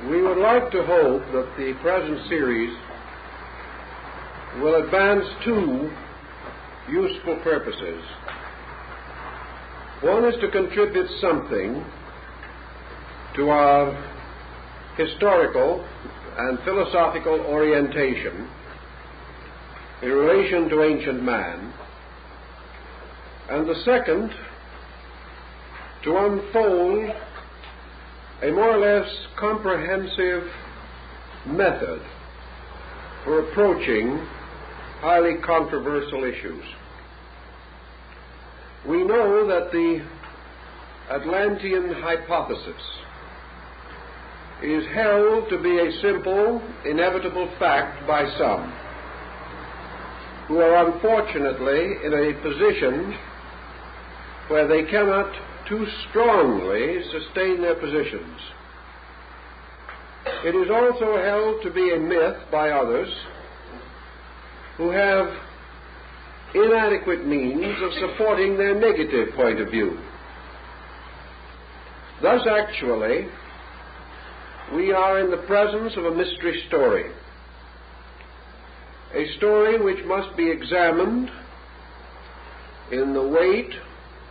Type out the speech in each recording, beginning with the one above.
We would like to hope that the present series will advance two useful purposes. One is to contribute something to our historical and philosophical orientation in relation to ancient man, and the second, to unfold a more or less comprehensive method for approaching highly controversial issues. We know that the Atlantean Hypothesis is held to be a simple, inevitable fact by some, who are unfortunately in a position where they cannot too strongly sustain their positions. It is also held to be a myth by others who have inadequate means of supporting their negative point of view. Thus, actually, we are in the presence of a mystery story, a story which must be examined in the weight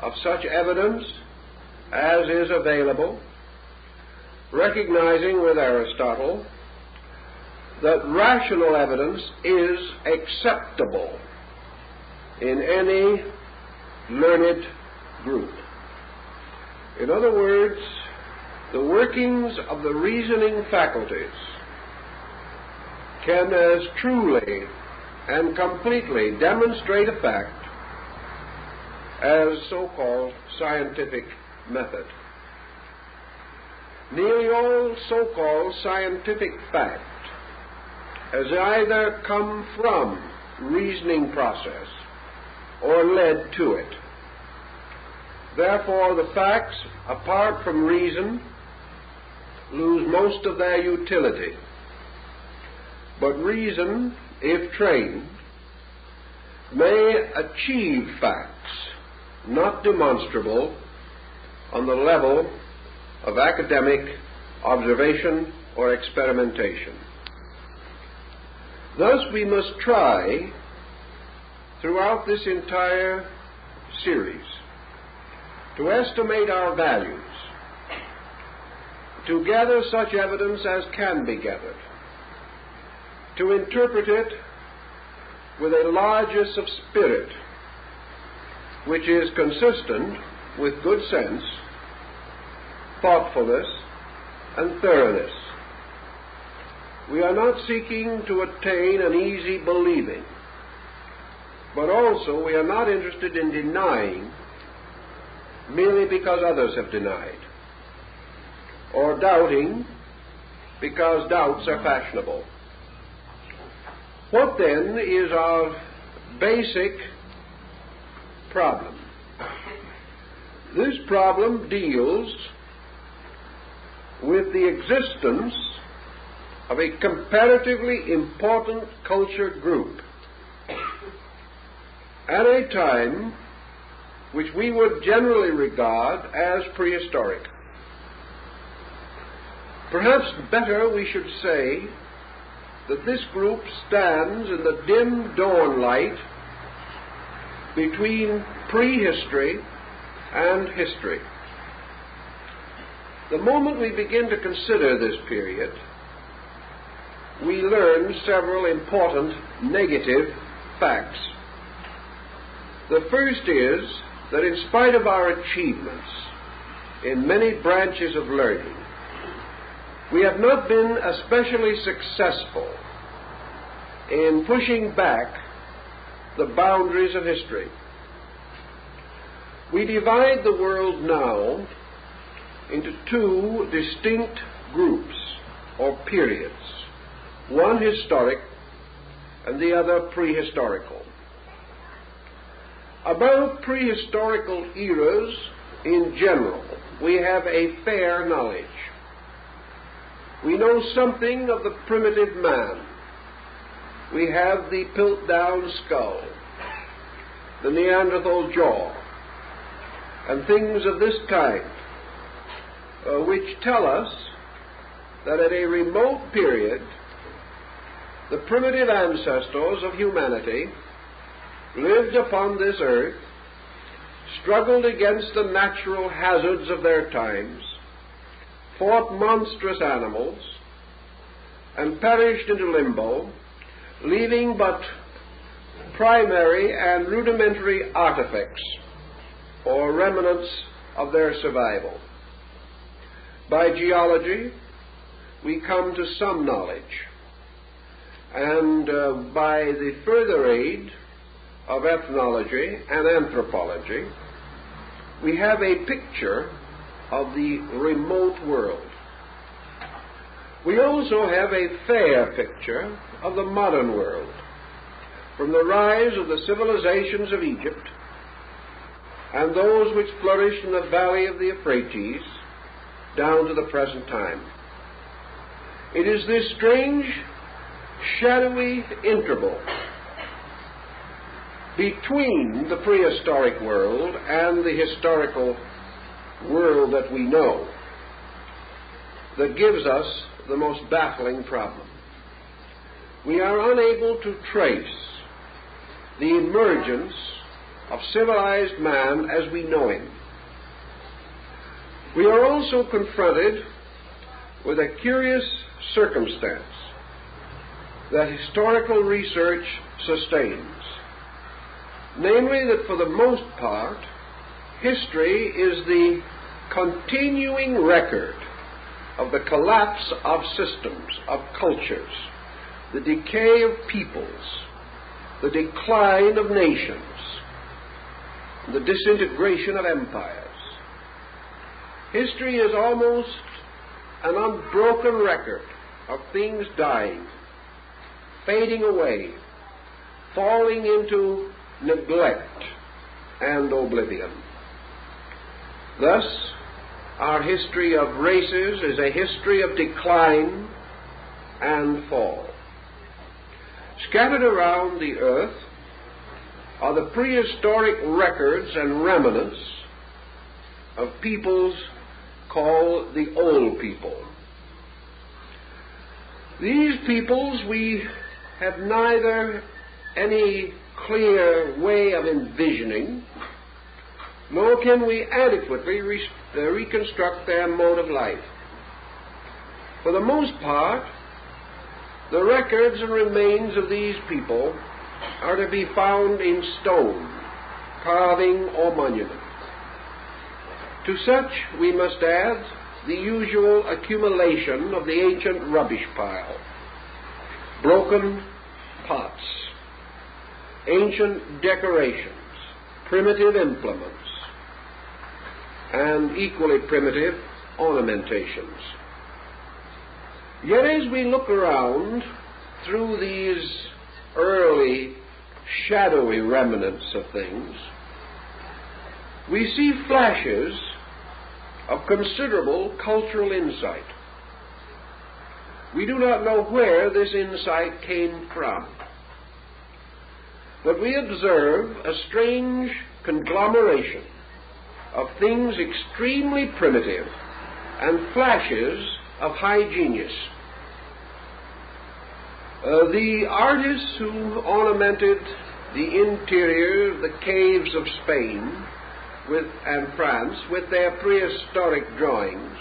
of such evidence as is available, recognizing with Aristotle that rational evidence is acceptable in any learned group. In other words, the workings of the reasoning faculties can as truly and completely demonstrate a fact as so-called scientific method. Nearly all so-called scientific fact has either come from reasoning process or led to it. Therefore, the facts, apart from reason, lose most of their utility. But reason, if trained, may achieve facts not demonstrable on the level of academic observation or experimentation. Thus, we must try, throughout this entire series, to estimate our values, to gather such evidence as can be gathered, to interpret it with a largess of spirit which is consistent with good sense, thoughtfulness, and thoroughness. We are not seeking to attain an easy believing, but also we are not interested in denying merely because others have denied, or doubting because doubts are fashionable. What then is our basic problem? This problem deals with the existence of a comparatively important culture group at a time which we would generally regard as prehistoric. Perhaps better we should say that this group stands in the dim dawn light between prehistory and history. The moment we begin to consider this period, we learn several important negative facts. The first is that in spite of our achievements in many branches of learning, we have not been especially successful in pushing back the boundaries of history. We divide the world now into two distinct groups or periods, one historic and the other prehistorical. About prehistorical eras in general, we have a fair knowledge. We know something of the primitive man. We have the Piltdown skull, the Neanderthal jaw, and things of this kind, which tell us that at a remote period, the primitive ancestors of humanity lived upon this earth, struggled against the natural hazards of their times, fought monstrous animals, and perished into limbo, leaving but primary and rudimentary artifacts or remnants of their survival. By geology, we come to some knowledge, and by the further aid of ethnology and anthropology, we have a picture of the remote world. We also have a fair picture of the modern world, from the rise of the civilizations of Egypt and those which flourished in the valley of the Euphrates down to the present time. It is this strange, shadowy interval between the prehistoric world and the historical world that we know that gives us the most baffling problem. We are unable to trace the emergence of civilized man as we know him. We are also confronted with a curious circumstance that historical research sustains, namely that for the most part, history is the continuing record of the collapse of systems, of cultures, the decay of peoples, the decline of nations, the disintegration of empires. History is almost an unbroken record of things dying, fading away, falling into neglect and oblivion. Thus, our history of races is a history of decline and fall. Scattered around the earth are the prehistoric records and remnants of peoples called the Old People. These peoples we have neither any clear way of envisioning, nor can we adequately reconstruct their mode of life. For the most part, the records and remains of these people are to be found in stone, carving, or monument. To such we must add the usual accumulation of the ancient rubbish pile, broken pots, ancient decorations, primitive implements, and equally primitive ornamentations. Yet as we look around through these early shadowy remnants of things, we see flashes of considerable cultural insight. We do not know where this insight came from, but we observe a strange conglomeration of things extremely primitive and flashes of high genius. The artists who ornamented the interior of the caves of Spain and France with their prehistoric drawings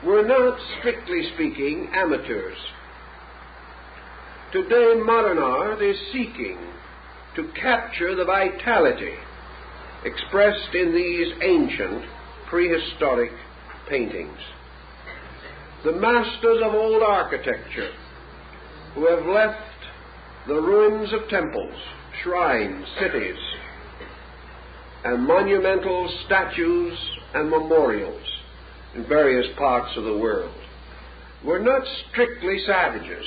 were not, strictly speaking, amateurs. Today, modern art is seeking to capture the vitality expressed in these ancient prehistoric paintings. The masters of old architecture who have left the ruins of temples, shrines, cities, and monumental statues and memorials in various parts of the world were not strictly savages.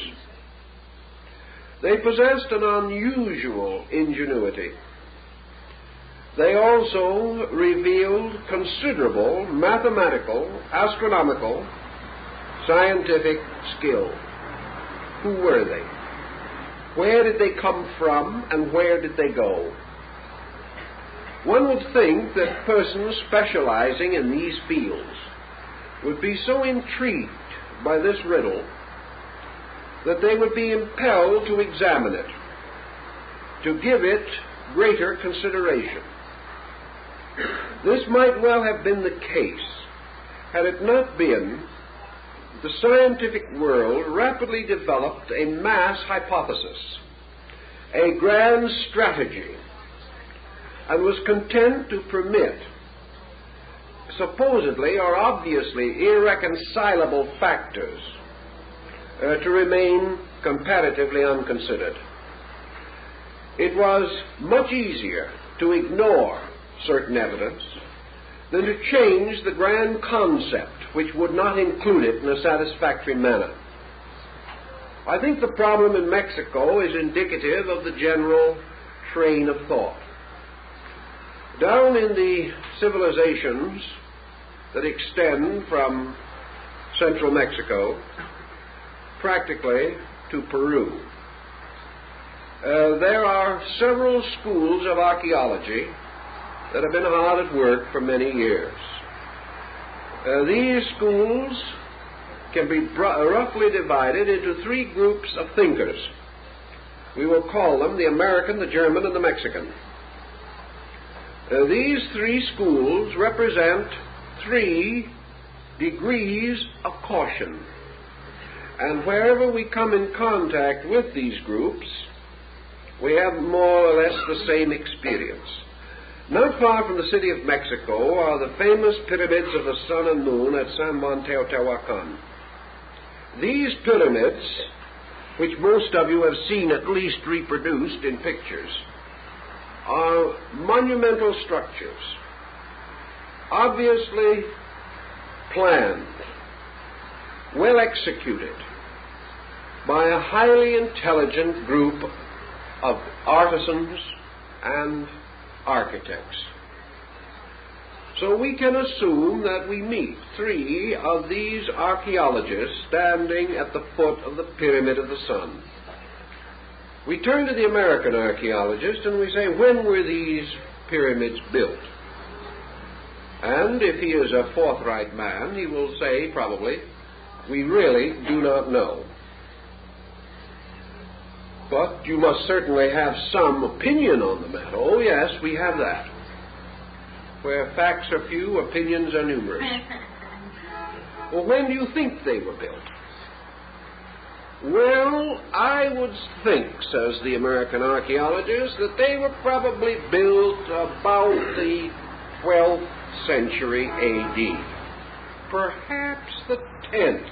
They possessed an unusual ingenuity. They also revealed considerable mathematical, astronomical, scientific skill. Who were they? Where did they come from, and where did they go? One would think that persons specializing in these fields would be so intrigued by this riddle, that they would be impelled to examine it, to give it greater consideration. This might well have been the case had it not been the scientific world rapidly developed a mass hypothesis, a grand strategy, and was content to permit supposedly or obviously irreconcilable factors to remain comparatively unconsidered. It was much easier to ignore certain evidence than to change the grand concept which would not include it in a satisfactory manner. I think the problem in Mexico is indicative of the general train of thought. Down in the civilizations that extend from central Mexico practically to Peru, there are several schools of archaeology that have been hard at work for many years. These schools can be roughly divided into three groups of thinkers. We will call them the American, the German, and the Mexican. These three schools represent three degrees of caution. And wherever we come in contact with these groups, we have more or less the same experience. Not far from the city of Mexico are the famous pyramids of the sun and moon at San Juan Teotihuacan. These pyramids, which most of you have seen at least reproduced in pictures, are monumental structures, obviously planned, well executed by a highly intelligent group of artisans and architects. So we can assume that we meet three of these archaeologists standing at the foot of the Pyramid of the Sun. We turn to the American archaeologist and we say, when were these pyramids built? And if he is a forthright man, he will say, probably, we really do not know. But you must certainly have some opinion on the matter. Oh, yes, we have that. Where facts are few, opinions are numerous. Well, when do you think they were built? Well, I would think, says the American archaeologist, that they were probably built about the 12th century A.D., perhaps the 10th.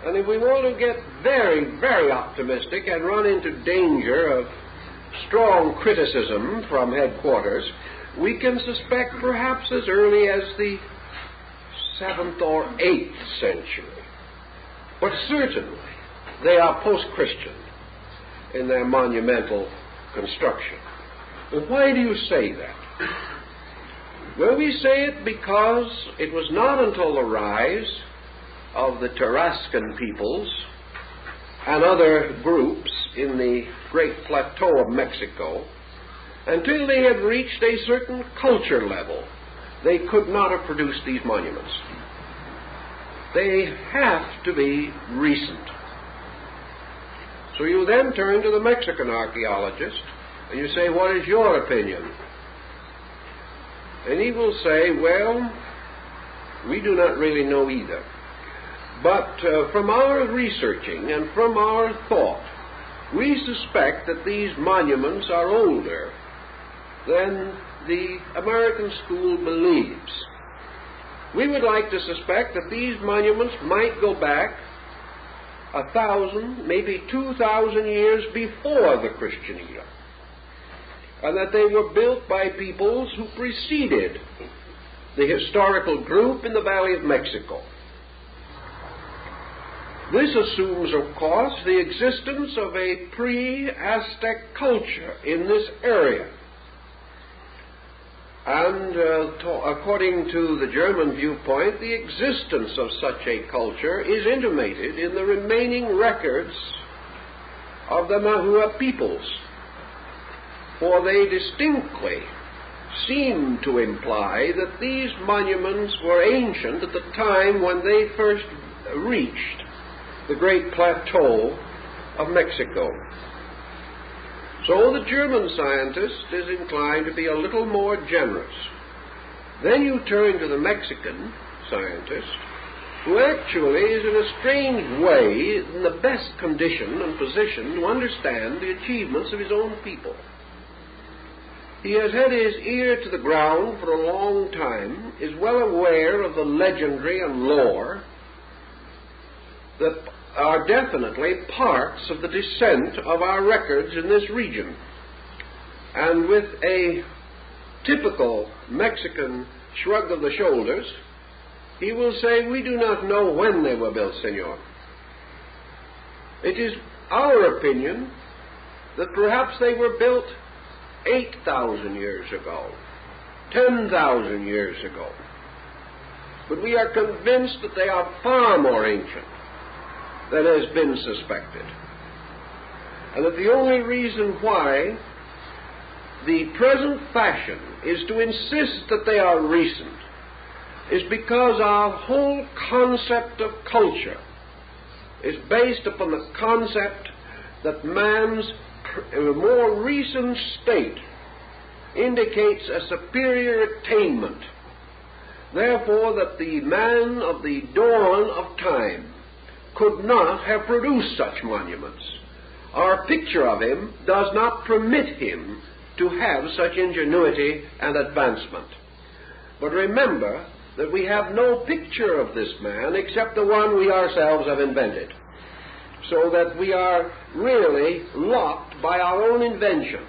And if we want to get very, very optimistic and run into danger of strong criticism from headquarters, we can suspect perhaps as early as the 7th or 8th century. But certainly they are post-Christian in their monumental construction. And why do you say that? Well, we say it because it was not until the rise of the Tarascan peoples and other groups in the Great Plateau of Mexico, until they had reached a certain culture level, they could not have produced these monuments. They have to be recent. So you then turn to the Mexican archaeologist and you say, what is your opinion? And he will say, well, we do not really know either. But from our researching and from our thought, we suspect that these monuments are older than the American school believes. We would like to suspect that these monuments might go back 1,000, maybe 2,000 years before the Christian era, and that they were built by peoples who preceded the historical group in the Valley of Mexico. This assumes, of course, the existence of a pre-Aztec culture in this area. And according to the German viewpoint, the existence of such a culture is intimated in the remaining records of the Mahua peoples, for they distinctly seem to imply that these monuments were ancient at the time when they first reached the great plateau of Mexico. So the German scientist is inclined to be a little more generous. Then you turn to the Mexican scientist, who actually is in a strange way in the best condition and position to understand the achievements of his own people. He has had his ear to the ground for a long time, is well aware of the legendary and lore that are definitely parts of the descent of our records in this region. And with a typical Mexican shrug of the shoulders, he will say, "We do not know when they were built, senor. It is our opinion that perhaps they were built 8,000 years ago, 10,000 years ago. But we are convinced that they are far more ancient than has been suspected. And that the only reason why the present fashion is to insist that they are recent is because our whole concept of culture is based upon the concept that man's more recent state indicates a superior attainment. Therefore, that the man of the dawn of time could not have produced such monuments. Our picture of him does not permit him to have such ingenuity and advancement. But remember that we have no picture of this man except the one we ourselves have invented, so that we are really locked by our own invention.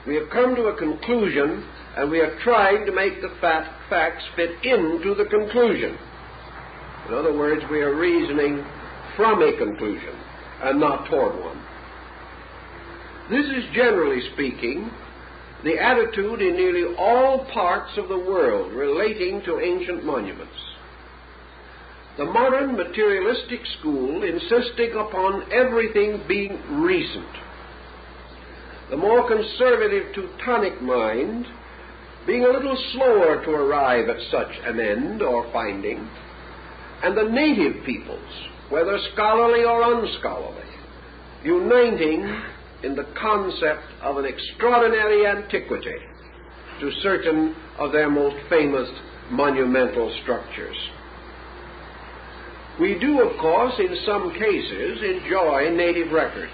We have come to a conclusion, and we are trying to make the facts fit into the conclusion. In other words, we are reasoning from a conclusion and not toward one. This is, generally speaking, the attitude in nearly all parts of the world relating to ancient monuments. The modern materialistic school insisting upon everything being recent. The more conservative Teutonic mind being a little slower to arrive at such an end or finding, and the native peoples, whether scholarly or unscholarly, uniting in the concept of an extraordinary antiquity to certain of their most famous monumental structures. We do, of course, in some cases, enjoy native records.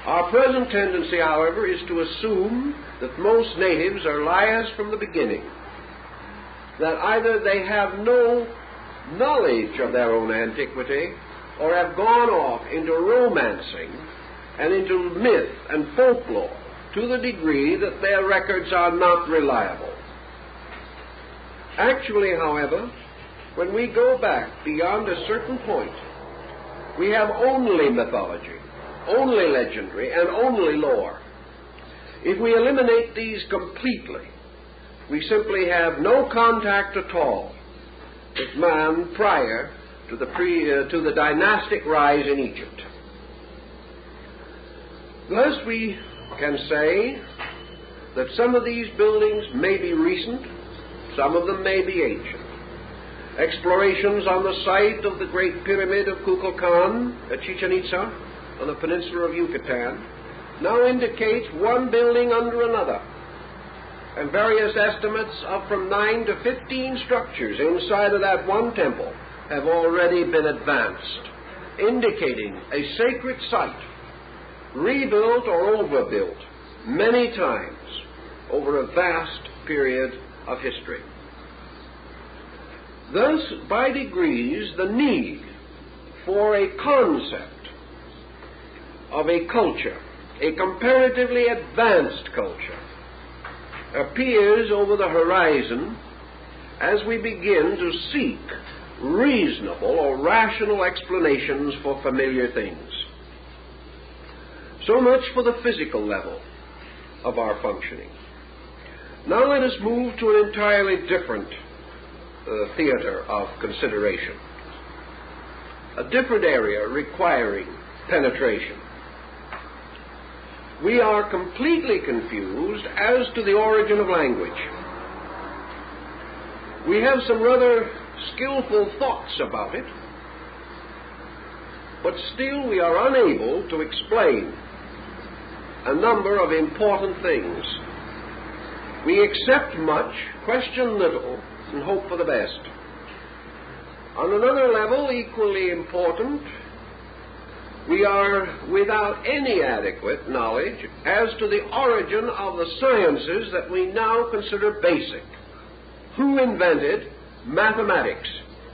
Our present tendency, however, is to assume that most natives are liars from the beginning, that either they have no knowledge of their own antiquity or have gone off into romancing and into myth and folklore to the degree that their records are not reliable. Actually, however, when we go back beyond a certain point, we have only mythology, only legendary, and only lore. If we eliminate these completely, we simply have no contact at all with man prior to the dynastic rise in Egypt. Thus we can say that some of these buildings may be recent, some of them may be ancient. Explorations on the site of the Great Pyramid of Kukulkan at Chichen Itza on the peninsula of Yucatan now indicates one building under another, and various estimates of from 9 to 15 structures inside of that one temple have already been advanced, indicating a sacred site rebuilt or overbuilt many times over a vast period of history. Thus, by degrees, the need for a concept of a culture, a comparatively advanced culture, appears over the horizon as we begin to seek reasonable or rational explanations for familiar things. So much for the physical level of our functioning. Now let us move to an entirely different theater of consideration, a different area requiring penetration. We are completely confused as to the origin of language. We have some rather skillful thoughts about it, but still we are unable to explain a number of important things. We accept much, question little, and hope for the best. On another level, equally important, we are without any adequate knowledge as to the origin of the sciences that we now consider basic. Who invented mathematics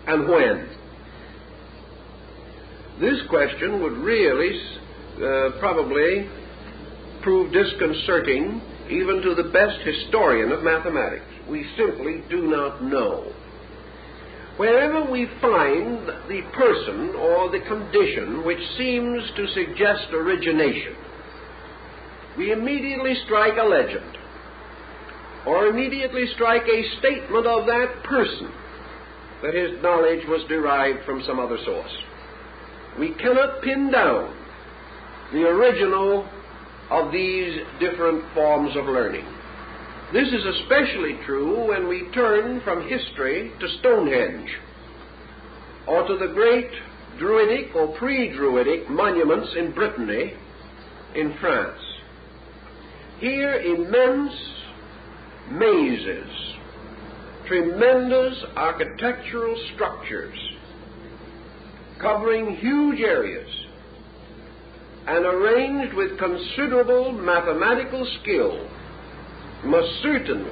and when? This question would really probably prove disconcerting even to the best historian of mathematics. We simply do not know. Wherever we find the person or the condition which seems to suggest origination, we immediately strike a legend, or immediately strike a statement of that person that his knowledge was derived from some other source. We cannot pin down the original of these different forms of learning. This is especially true when we turn from history to Stonehenge, or to the great Druidic or pre-Druidic monuments in Brittany, in France. Here, immense mazes, tremendous architectural structures, covering huge areas, and arranged with considerable mathematical skill, must certainly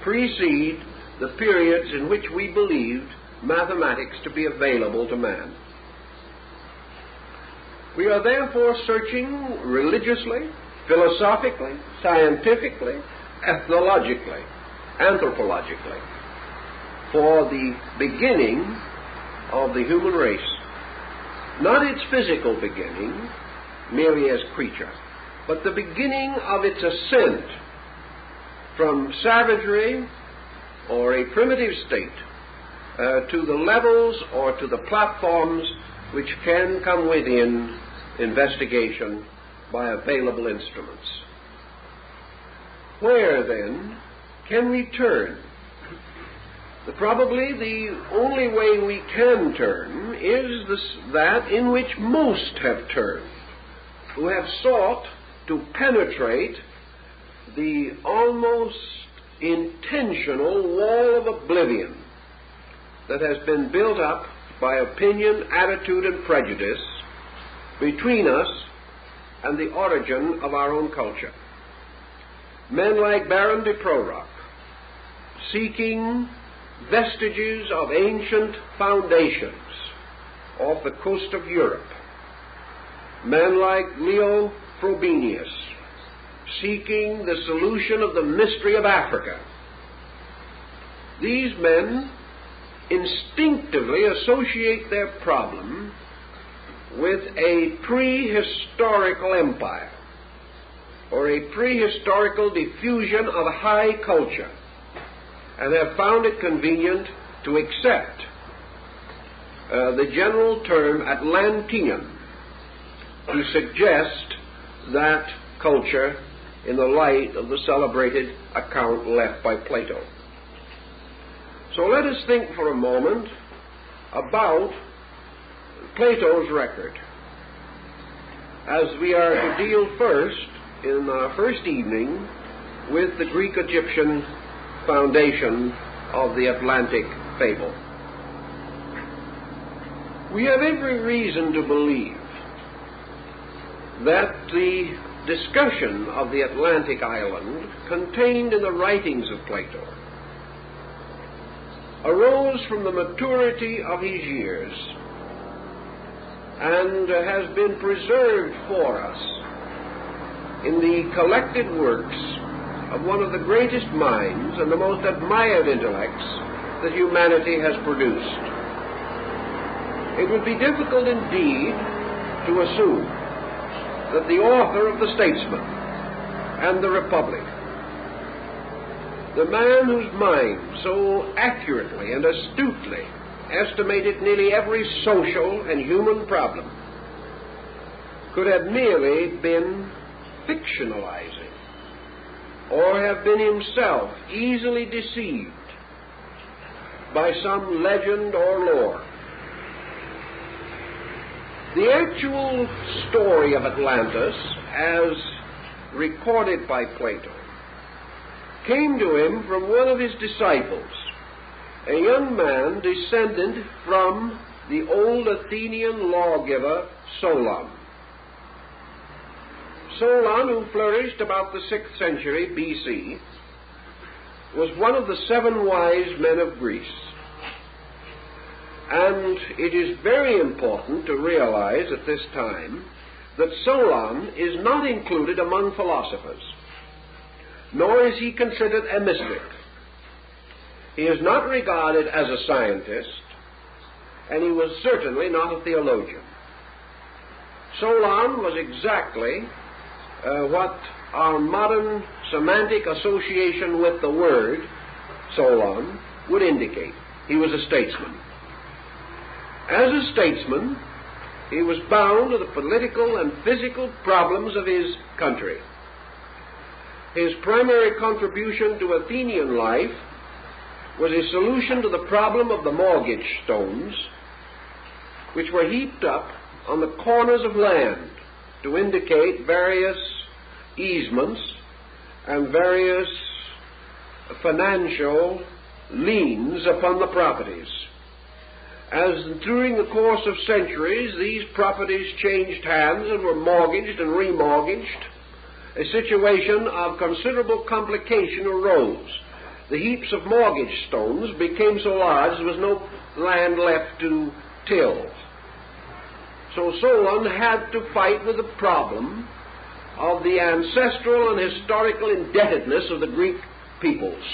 precede the periods in which we believed mathematics to be available to man. We are therefore searching religiously, philosophically, scientifically, ethnologically, anthropologically, for the beginning of the human race. Not its physical beginning, merely as creature, but the beginning of its ascent from savagery or a primitive state to the levels or to the platforms which can come within investigation by available instruments. Where, then, can we turn? Probably the only way we can turn is that in which most have turned, who have sought to penetrate the almost intentional wall of oblivion that has been built up by opinion, attitude, and prejudice between us and the origin of our own culture. Men like Baron de Prorock, seeking vestiges of ancient foundations off the coast of Europe. Men like Leo Frobenius, seeking the solution of the mystery of Africa. These men instinctively associate their problem with a prehistorical empire, or a prehistorical diffusion of high culture, and have found it convenient to accept the general term Atlantean to suggest that culture in the light of the celebrated account left by Plato. So let us think for a moment about Plato's record, as we are to deal first, in our first evening, with the Greek-Egyptian foundation of the Atlantic fable. We have every reason to believe that the discussion of the Atlantic island contained in the writings of Plato arose from the maturity of his years and has been preserved for us in the collected works of one of the greatest minds and the most admired intellects that humanity has produced. It would be difficult indeed to assume that the author of the Statesman and the Republic, the man whose mind so accurately and astutely estimated nearly every social and human problem, could have merely been fictionalizing, or have been himself easily deceived by some legend or lore. The actual story of Atlantis, as recorded by Plato, came to him from one of his disciples, a young man descended from the old Athenian lawgiver Solon. Solon, who flourished about the 6th century BC, was one of the 7 wise men of Greece. And it is very important to realize at this time that Solon is not included among philosophers, nor is he considered a mystic. He is not regarded as a scientist, and he was certainly not a theologian. Solon was exactly what our modern semantic association with the word Solon would indicate. He was a statesman. As a statesman, he was bound to the political and physical problems of his country. His primary contribution to Athenian life was a solution to the problem of the mortgage stones, which were heaped up on the corners of land to indicate various easements and various financial liens upon the properties. As during the course of centuries these properties changed hands and were mortgaged and remortgaged, a situation of considerable complication arose. The heaps of mortgage stones became so large there was no land left to till. So Solon had to fight with the problem of the ancestral and historical indebtedness of the Greek peoples.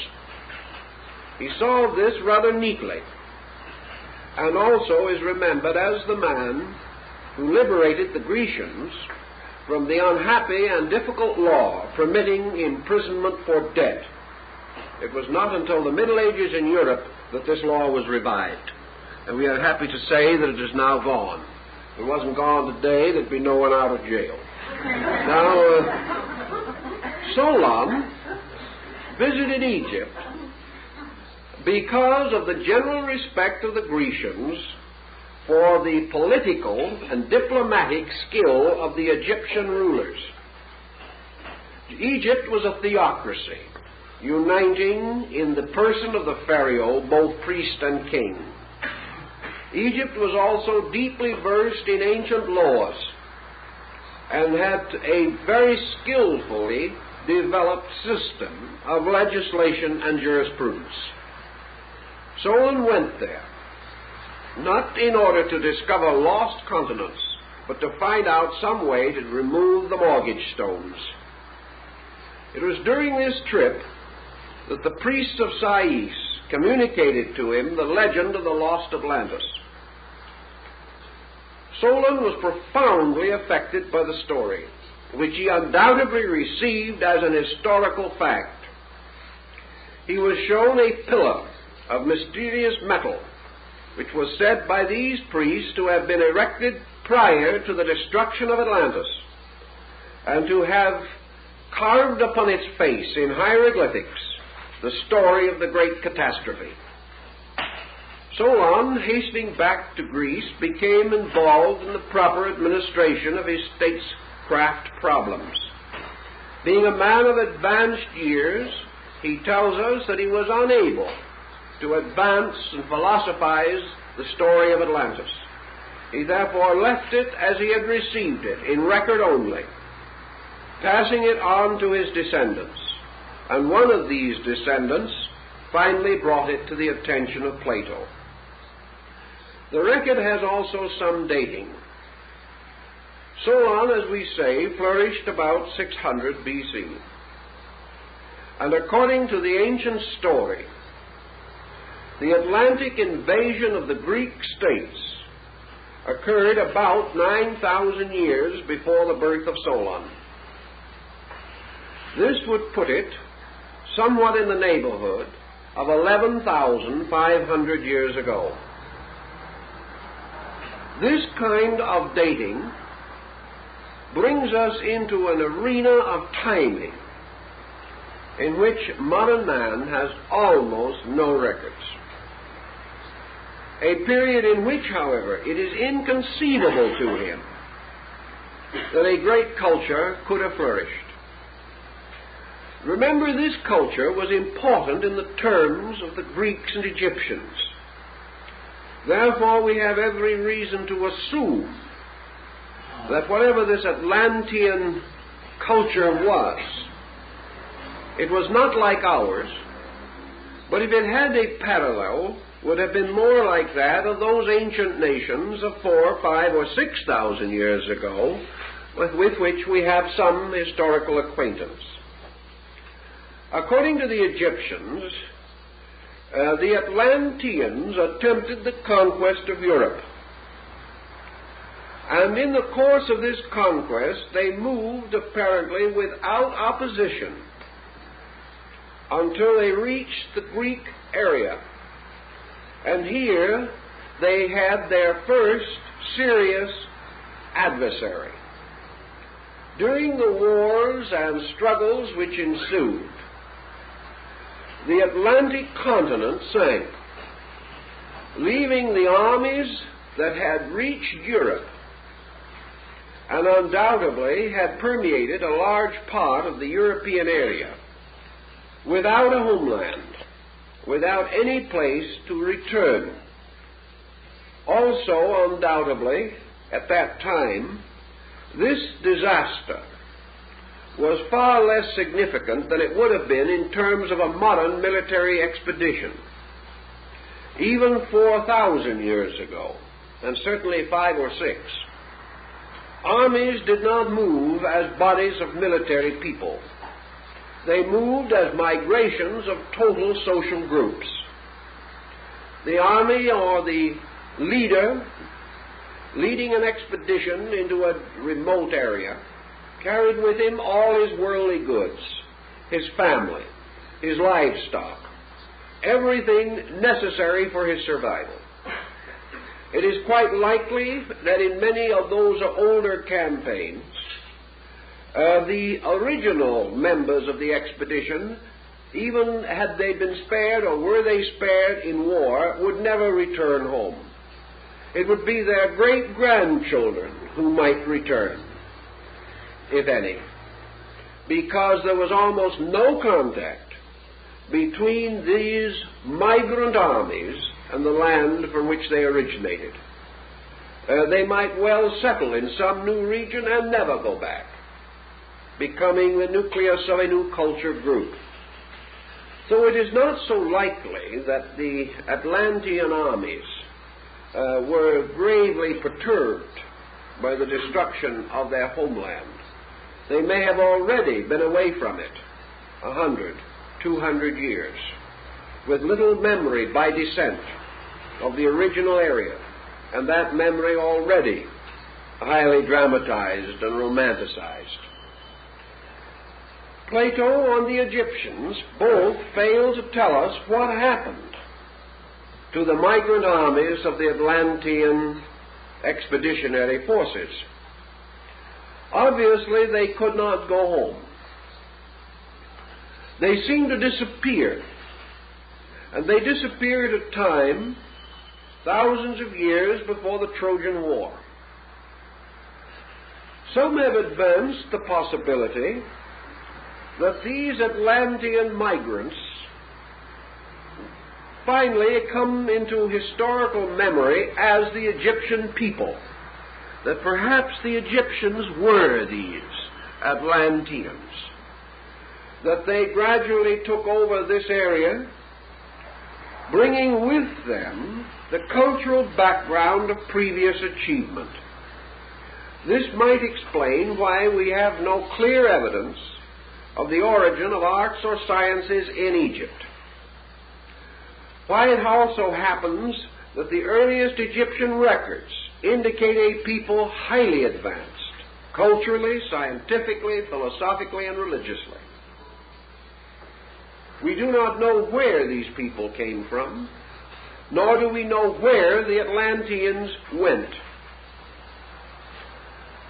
He solved this rather neatly, and also is remembered as the man who liberated the Grecians from the unhappy and difficult law permitting imprisonment for debt. It was not until the Middle Ages in Europe that this law was revived, and we are happy to say that it is now gone. If it wasn't gone today, there'd be no one out of jail. Now, Solon visited Egypt because of the general respect of the Grecians for the political and diplomatic skill of the Egyptian rulers. Egypt was a theocracy, uniting in the person of the pharaoh both priest and king. Egypt was also deeply versed in ancient laws and had a very skillfully developed system of legislation and jurisprudence. Solon went there, not in order to discover lost continents, but to find out some way to remove the mortgage stones. It was during this trip that the priests of Sais communicated to him the legend of the lost Atlantis. Solon was profoundly affected by the story, which he undoubtedly received as an historical fact. He was shown a pillar of mysterious metal, which was said by these priests to have been erected prior to the destruction of Atlantis, and to have carved upon its face in hieroglyphics the story of the great catastrophe. Solon, hastening back to Greece, became involved in the proper administration of his statecraft problems. Being a man of advanced years, he tells us that he was unable to advance and philosophize the story of Atlantis. He therefore left it as he had received it, in record only, passing it on to his descendants. And one of these descendants finally brought it to the attention of Plato. The record has also some dating. Solon, as we say, flourished about 600 BC. And according to the ancient story, the Atlantic invasion of the Greek states occurred about 9,000 years before the birth of Solon. This would put it somewhat in the neighborhood of 11,500 years ago. This kind of dating brings us into an arena of timing in which modern man has almost no records. a period in which, however, it is inconceivable to him that a great culture could have flourished. Remember, this culture was important in the terms of the Greeks and Egyptians. Therefore, we have every reason to assume that whatever this Atlantean culture was, it was not like ours, but if it had a parallel, would have been more like that of those ancient nations of 4,000, 5,000, or 6,000 years ago, with which we have some historical acquaintance. According to the Egyptians, the Atlanteans attempted the conquest of Europe. And in the course of this conquest, they moved apparently without opposition until they reached the Greek area. And here they had their first serious adversary. During the wars and struggles which ensued, the Atlantic continent sank, leaving the armies that had reached Europe and undoubtedly had permeated a large part of the European area without a homeland, without any place to return. Also, undoubtedly, at that time, this disaster was far less significant than it would have been in terms of a modern military expedition. Even 4,000 years ago, and certainly 5 or 6, armies did not move as bodies of military people. They moved as migrations of total social groups. The army or the leader leading an expedition into a remote area carried with him all his worldly goods, his family, his livestock, everything necessary for his survival. It is quite likely that in many of those older campaigns, the original members of the expedition, even had they been spared or were they spared in war, would never return home. It would be their great-grandchildren who might return, if any, because there was almost no contact between these migrant armies and the land from which they originated. They might well settle in some new region and never go back, becoming the nucleus of a new culture group. So it is not so likely that the Atlantean armies were gravely perturbed by the destruction of their homeland. They may have already been away from it 100, 200 years, with little memory by descent of the original area, and that memory already highly dramatized and romanticized. Plato and the Egyptians both fail to tell us what happened to the migrant armies of the Atlantean expeditionary forces. Obviously, they could not go home. They seemed to disappear, and they disappeared at a time thousands of years before the Trojan War. Some have advanced the possibility that these Atlantean migrants finally come into historical memory as the Egyptian people, that perhaps the Egyptians were these Atlanteans, that they gradually took over this area, bringing with them the cultural background of previous achievement. This might explain why we have no clear evidence of the origin of arts or sciences in Egypt. Why it also happens that the earliest Egyptian records indicate a people highly advanced, culturally, scientifically, philosophically, and religiously. We do not know where these people came from, nor do we know where the Atlanteans went.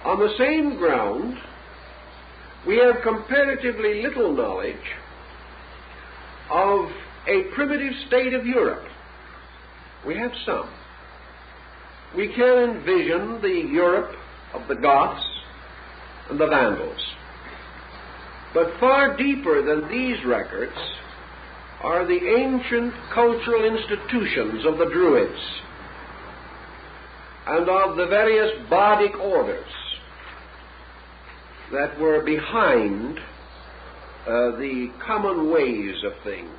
On the same ground, we have comparatively little knowledge of a primitive state of Europe. We have some. we can envision the Europe of the Goths and the Vandals. But far deeper than these records are the ancient cultural institutions of the Druids and of the various bardic orders that were behind the common ways of things.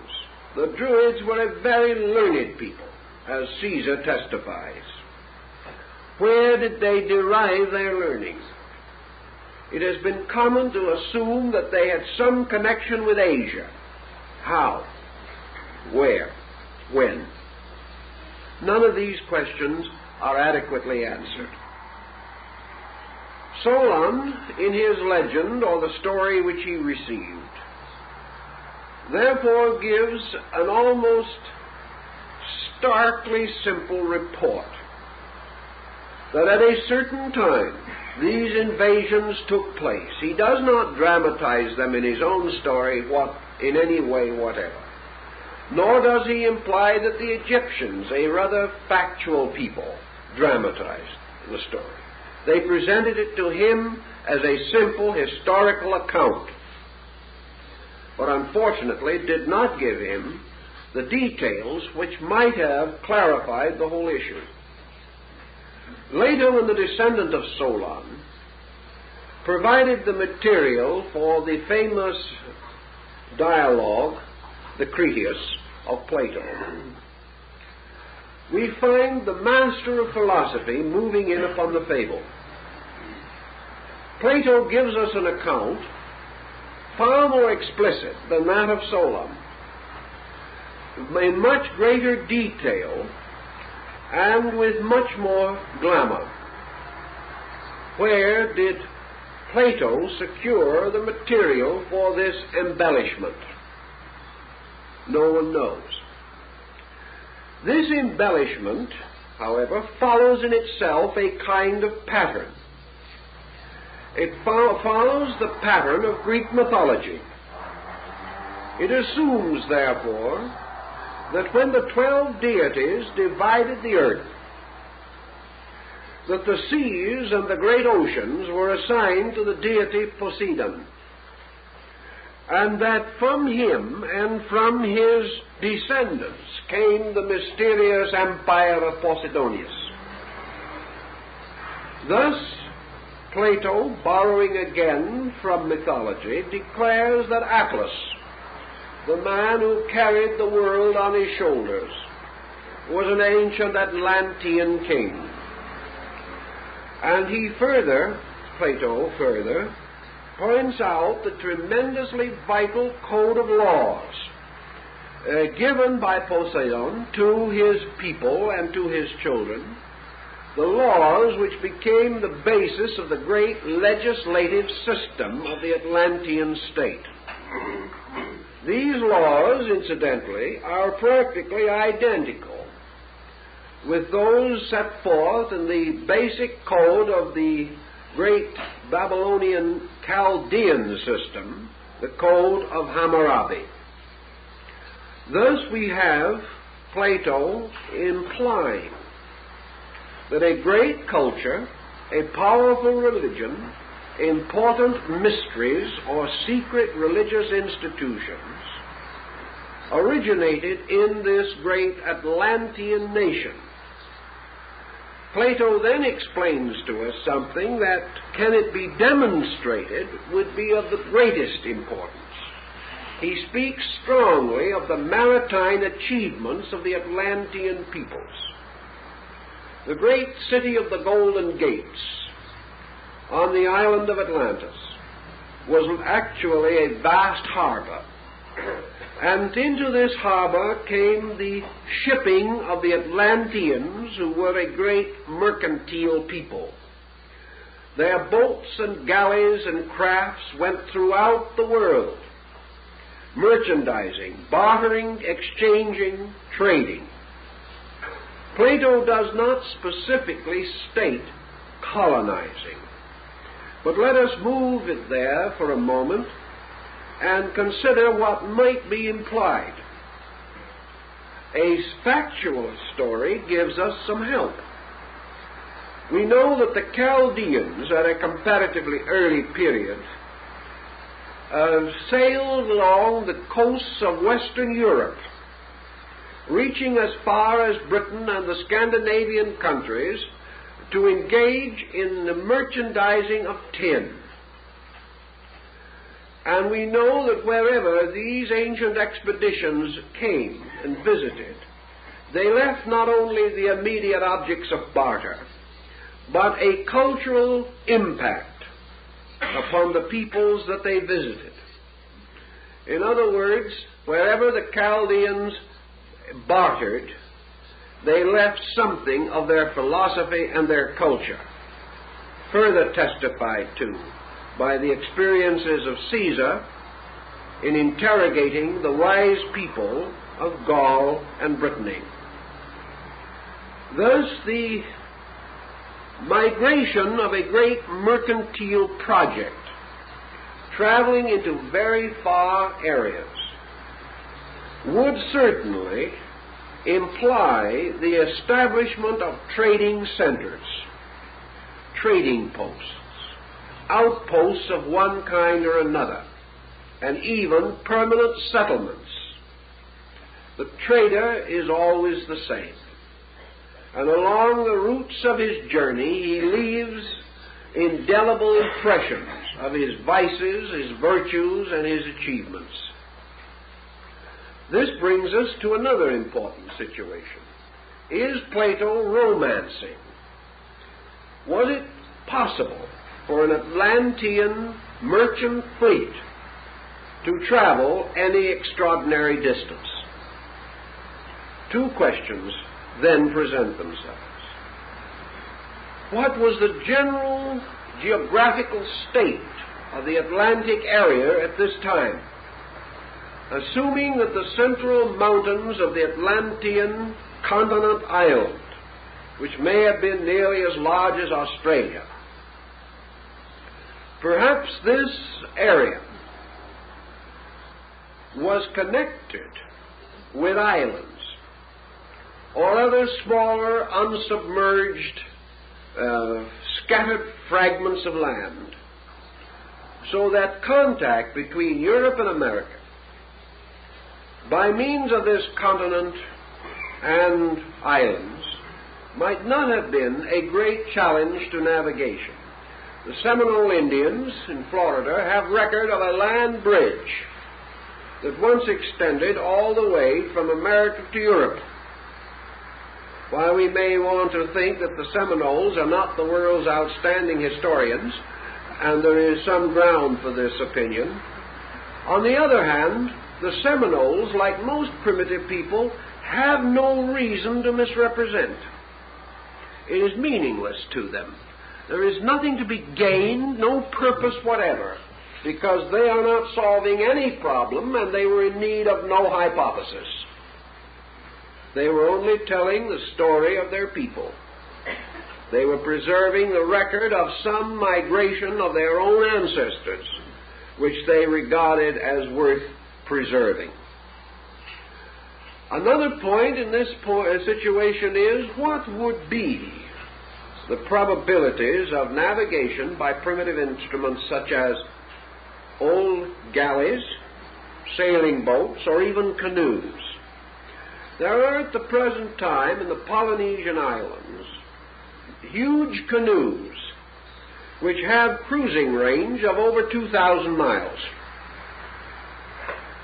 The Druids were a very learned people, as Caesar testifies. Where did they derive their learning? It has been common to assume that they had some connection with Asia. How? Where? When? None of these questions are adequately answered. Solon, in his legend, or the story which he received, therefore gives an almost starkly simple report that at a certain time these invasions took place. He does not dramatize them in his own story in any way whatever. Nor does he imply that the Egyptians, a rather factual people, dramatized the story. They presented it to him as a simple historical account, but unfortunately did not give him the details which might have clarified the whole issue. Later, when the descendant of Solon provided the material for the famous dialogue, the Critias, of Plato, we find the master of philosophy moving in upon the fable. Plato gives us an account far more explicit than that of Solon, in much greater detail and with much more glamour. Where did Plato secure the material for this embellishment? No one knows. This embellishment, however, follows in itself a kind of pattern. It follows the pattern of Greek mythology. It assumes, therefore, that when the 12 deities divided the earth, that the seas and the great oceans were assigned to the deity Poseidon, and that from him and from his descendants came the mysterious empire of Posidonius. Thus, Plato, borrowing again from mythology, declares that Atlas, the man who carried the world on his shoulders, was an ancient Atlantean king. And Plato further points out the tremendously vital code of laws given by Poseidon to his people and to his children, the laws which became the basis of the great legislative system of the Atlantean state. These laws, incidentally, are practically identical with those set forth in the basic code of the great Babylonian Chaldean system, the Code of Hammurabi. Thus we have Plato implying that a great culture, a powerful religion, important mysteries or secret religious institutions originated in this great Atlantean nation. Plato then explains to us something that, can it be demonstrated, would be of the greatest importance. He speaks strongly of the maritime achievements of the Atlantean peoples. The great city of the Golden Gates on the island of Atlantis was actually a vast harbor. And into this harbor came the shipping of the Atlanteans, who were a great mercantile people. Their boats and galleys and crafts went throughout the world, merchandising, bartering, exchanging, trading. Plato does not specifically state colonizing, but let us move it there for a moment and consider what might be implied. A factual story gives us some help. We know that the Chaldeans, at a comparatively early period, sailed along the coasts of Western Europe, reaching as far as Britain and the Scandinavian countries to engage in the merchandising of tin. And we know that wherever these ancient expeditions came and visited, they left not only the immediate objects of barter, but a cultural impact upon the peoples that they visited. In other words, wherever the Chaldeans bartered, they left something of their philosophy and their culture, further testified to by the experiences of Caesar in interrogating the wise people of Gaul and Brittany. Thus, the migration of a great mercantile project traveling into very far areas would certainly imply the establishment of trading centers, trading posts, outposts of one kind or another, and even permanent settlements. The trader is always the same, and along the routes of his journey he leaves indelible impressions of his vices, his virtues, and his achievements. This brings us to another important situation. Is Plato romancing? Was it possible for an Atlantean merchant fleet to travel any extraordinary distance? Two questions then present themselves. What was the general geographical state of the Atlantic area at this time? Assuming that the central mountains of the Atlantean continent island, which may have been nearly as large as Australia, perhaps this area was connected with islands or other smaller, unsubmerged, scattered fragments of land, so that contact between Europe and America, by means of this continent and islands, might not have been a great challenge to navigation. The Seminole Indians in Florida have record of a land bridge that once extended all the way from America to Europe. While we may want to think that the Seminoles are not the world's outstanding historians, and there is some ground for this opinion, on the other hand, the Seminoles, like most primitive people, have no reason to misrepresent. It is meaningless to them. There is nothing to be gained, no purpose whatever, because they are not solving any problem and they were in need of no hypothesis. They were only telling the story of their people. They were preserving the record of some migration of their own ancestors, which they regarded as worth preserving. Another point in this situation is, what would be the probabilities of navigation by primitive instruments such as old galleys, sailing boats, or even canoes? There are at the present time in the Polynesian islands huge canoes which have cruising range of over 2,000 miles.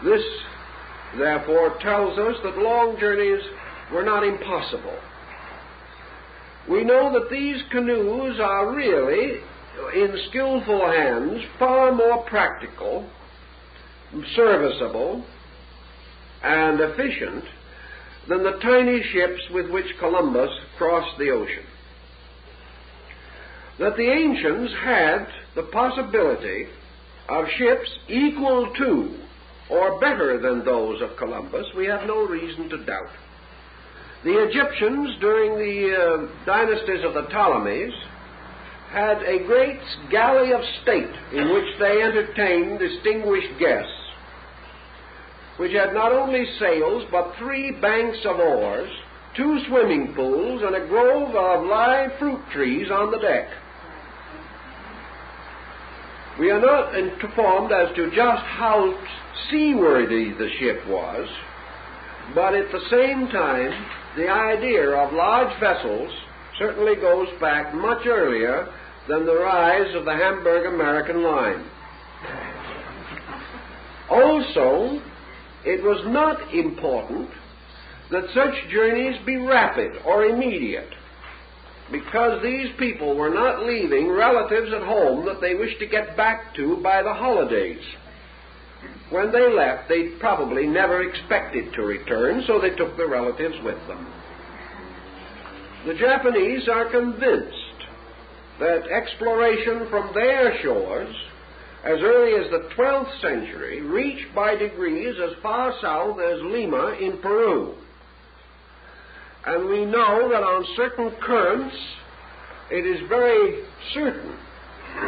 This, therefore, tells us that long journeys were not impossible. We know that these canoes are really, in skillful hands, far more practical, serviceable, and efficient than the tiny ships with which Columbus crossed the ocean. That the ancients had the possibility of ships equal to or better than those of Columbus, we have no reason to doubt. The Egyptians, during the dynasties of the Ptolemies, had a great galley of state in which they entertained distinguished guests, which had not only sails but 3 banks of oars, 2 swimming pools, and a grove of live fruit trees on the deck. We are not informed as to just how seaworthy the ship was, but at the same time, the idea of large vessels certainly goes back much earlier than the rise of the Hamburg American line. Also, it was not important that such journeys be rapid or immediate, because these people were not leaving relatives at home that they wished to get back to by the holidays. When they left, they probably never expected to return, so they took their relatives with them. The Japanese are convinced that exploration from their shores, as early as the 12th century, reached by degrees as far south as Lima in Peru. And we know that on certain currents, it is very certain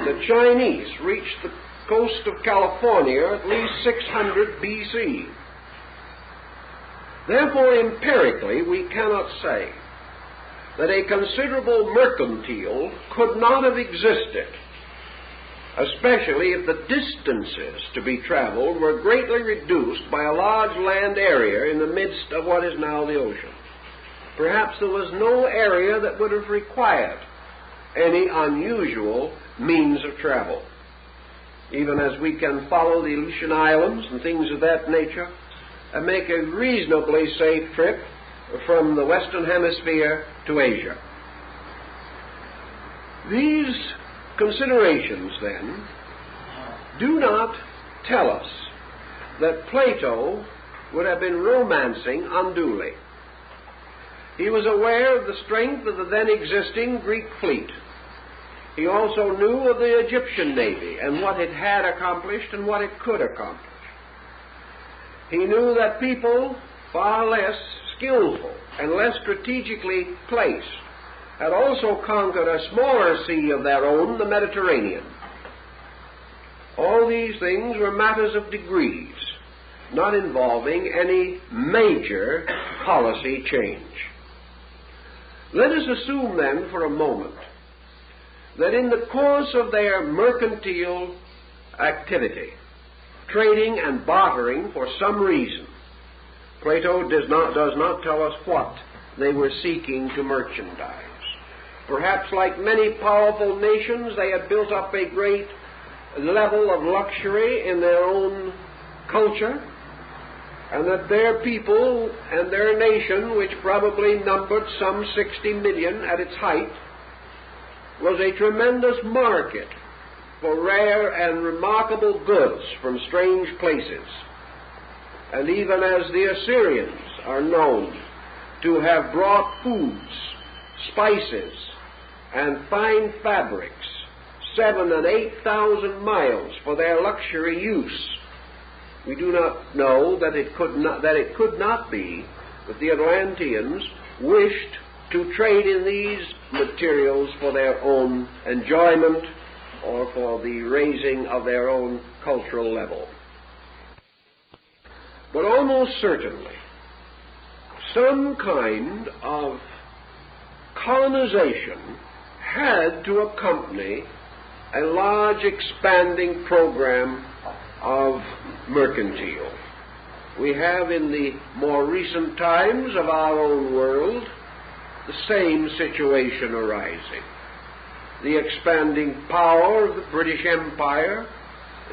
the Chinese reached the coast of California at least 600 BC. Therefore, empirically, we cannot say that a considerable mercantile could not have existed, especially if the distances to be traveled were greatly reduced by a large land area in the midst of what is now the ocean. Perhaps there was no area that would have required any unusual means of travel. Even as we can follow the Aleutian Islands and things of that nature and make a reasonably safe trip from the Western Hemisphere to Asia. These considerations, then, do not tell us that Plato would have been romancing unduly. He was aware of the strength of the then existing Greek fleet. He also knew of the Egyptian navy and what it had accomplished and what it could accomplish. He knew that people far less skillful and less strategically placed had also conquered a smaller sea of their own, the Mediterranean. All these things were matters of degrees, not involving any major policy change. Let us assume then for a moment that in the course of their mercantile activity, trading and bartering for some reason, Plato does not tell us what they were seeking to merchandise. Perhaps like many powerful nations, they had built up a great level of luxury in their own culture, and that their people and their nation, which probably numbered some 60 million at its height, was a tremendous market for rare and remarkable goods from strange places. And even as the Assyrians are known to have brought foods, spices, and fine fabrics 7,000 and 8,000 miles for their luxury use, we do not know that it could not be that the Atlanteans wished to trade in these materials for their own enjoyment or for the raising of their own cultural level. But almost certainly, some kind of colonization had to accompany a large expanding program of mercantile. We have in the more recent times of our own world the same situation arising. The expanding power of the British Empire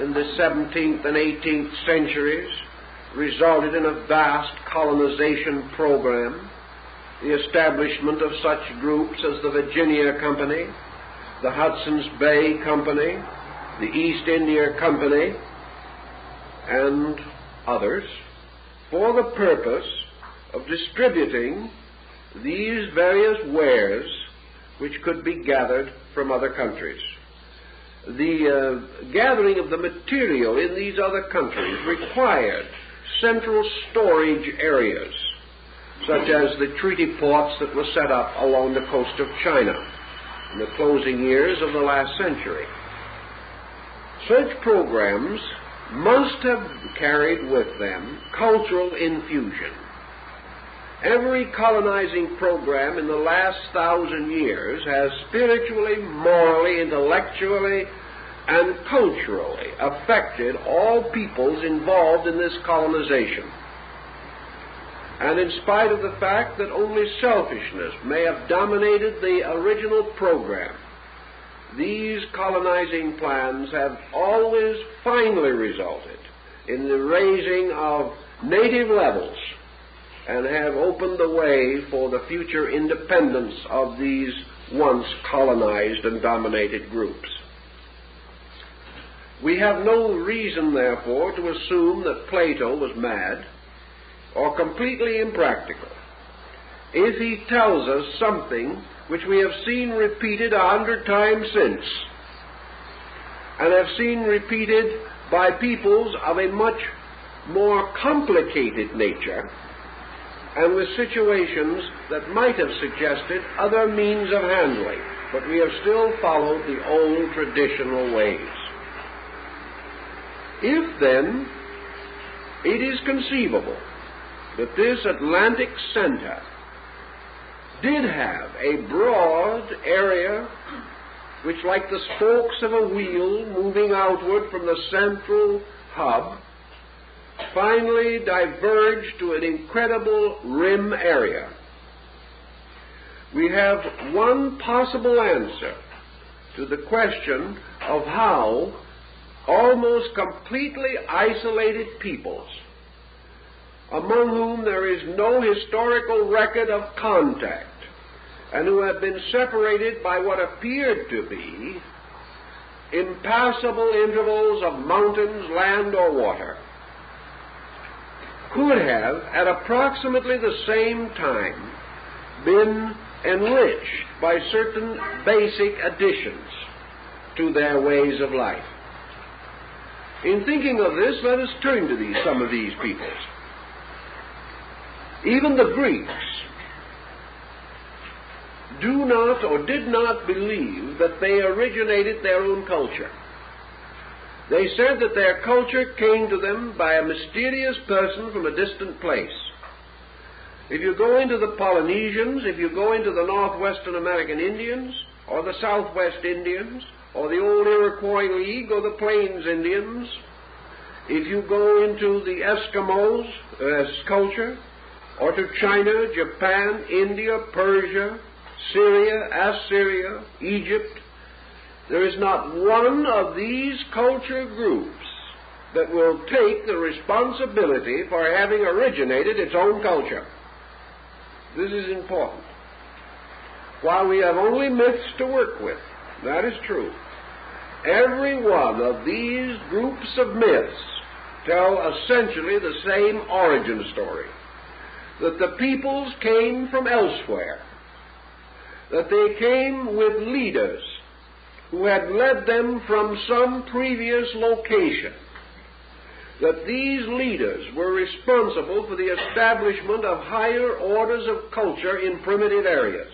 in the 17th and 18th centuries resulted in a vast colonization program, the establishment of such groups as the Virginia Company, the Hudson's Bay Company, the East India Company, and others, for the purpose of distributing these various wares which could be gathered from other countries. The gathering of the material in these other countries required central storage areas, such as the treaty ports that were set up along the coast of China in the closing years of the last century. Such programs must have carried with them cultural infusion. Every colonizing program in the last 1,000 years has spiritually, morally, intellectually, and culturally affected all peoples involved in this colonization. And in spite of the fact that only selfishness may have dominated the original program, these colonizing plans have always finally resulted in the raising of native levels and have opened the way for the future independence of these once colonized and dominated groups. We have no reason, therefore, to assume that Plato was mad or completely impractical if he tells us something which we have seen repeated 100 times since, and have seen repeated by peoples of a much more complicated nature, and with situations that might have suggested other means of handling, but we have still followed the old traditional ways. If, then, it is conceivable that this Atlantic center did have a broad area which, like the spokes of a wheel moving outward from the central hub, finally diverged to an incredible rim area, we have one possible answer to the question of how almost completely isolated peoples, among whom there is no historical record of contact, and who have been separated by what appeared to be impassable intervals of mountains, land, or water, could have, at approximately the same time, been enriched by certain basic additions to their ways of life. In thinking of this, let us turn to some of these peoples. Even the Greeks do not or did not believe that they originated their own culture. They said that their culture came to them by a mysterious person from a distant place. If you go into the Polynesians, if you go into the Northwestern American Indians, or the Southwest Indians, or the old Iroquois League, or the Plains Indians, if you go into the Eskimos' culture, or to China, Japan, India, Persia, Syria, Assyria, Egypt, there is not one of these culture groups that will take the responsibility for having originated its own culture. This is important. While we have only myths to work with, that is true, every one of these groups of myths tell essentially the same origin story, that the peoples came from elsewhere, that they came with leaders who had led them from some previous location, that these leaders were responsible for the establishment of higher orders of culture in primitive areas.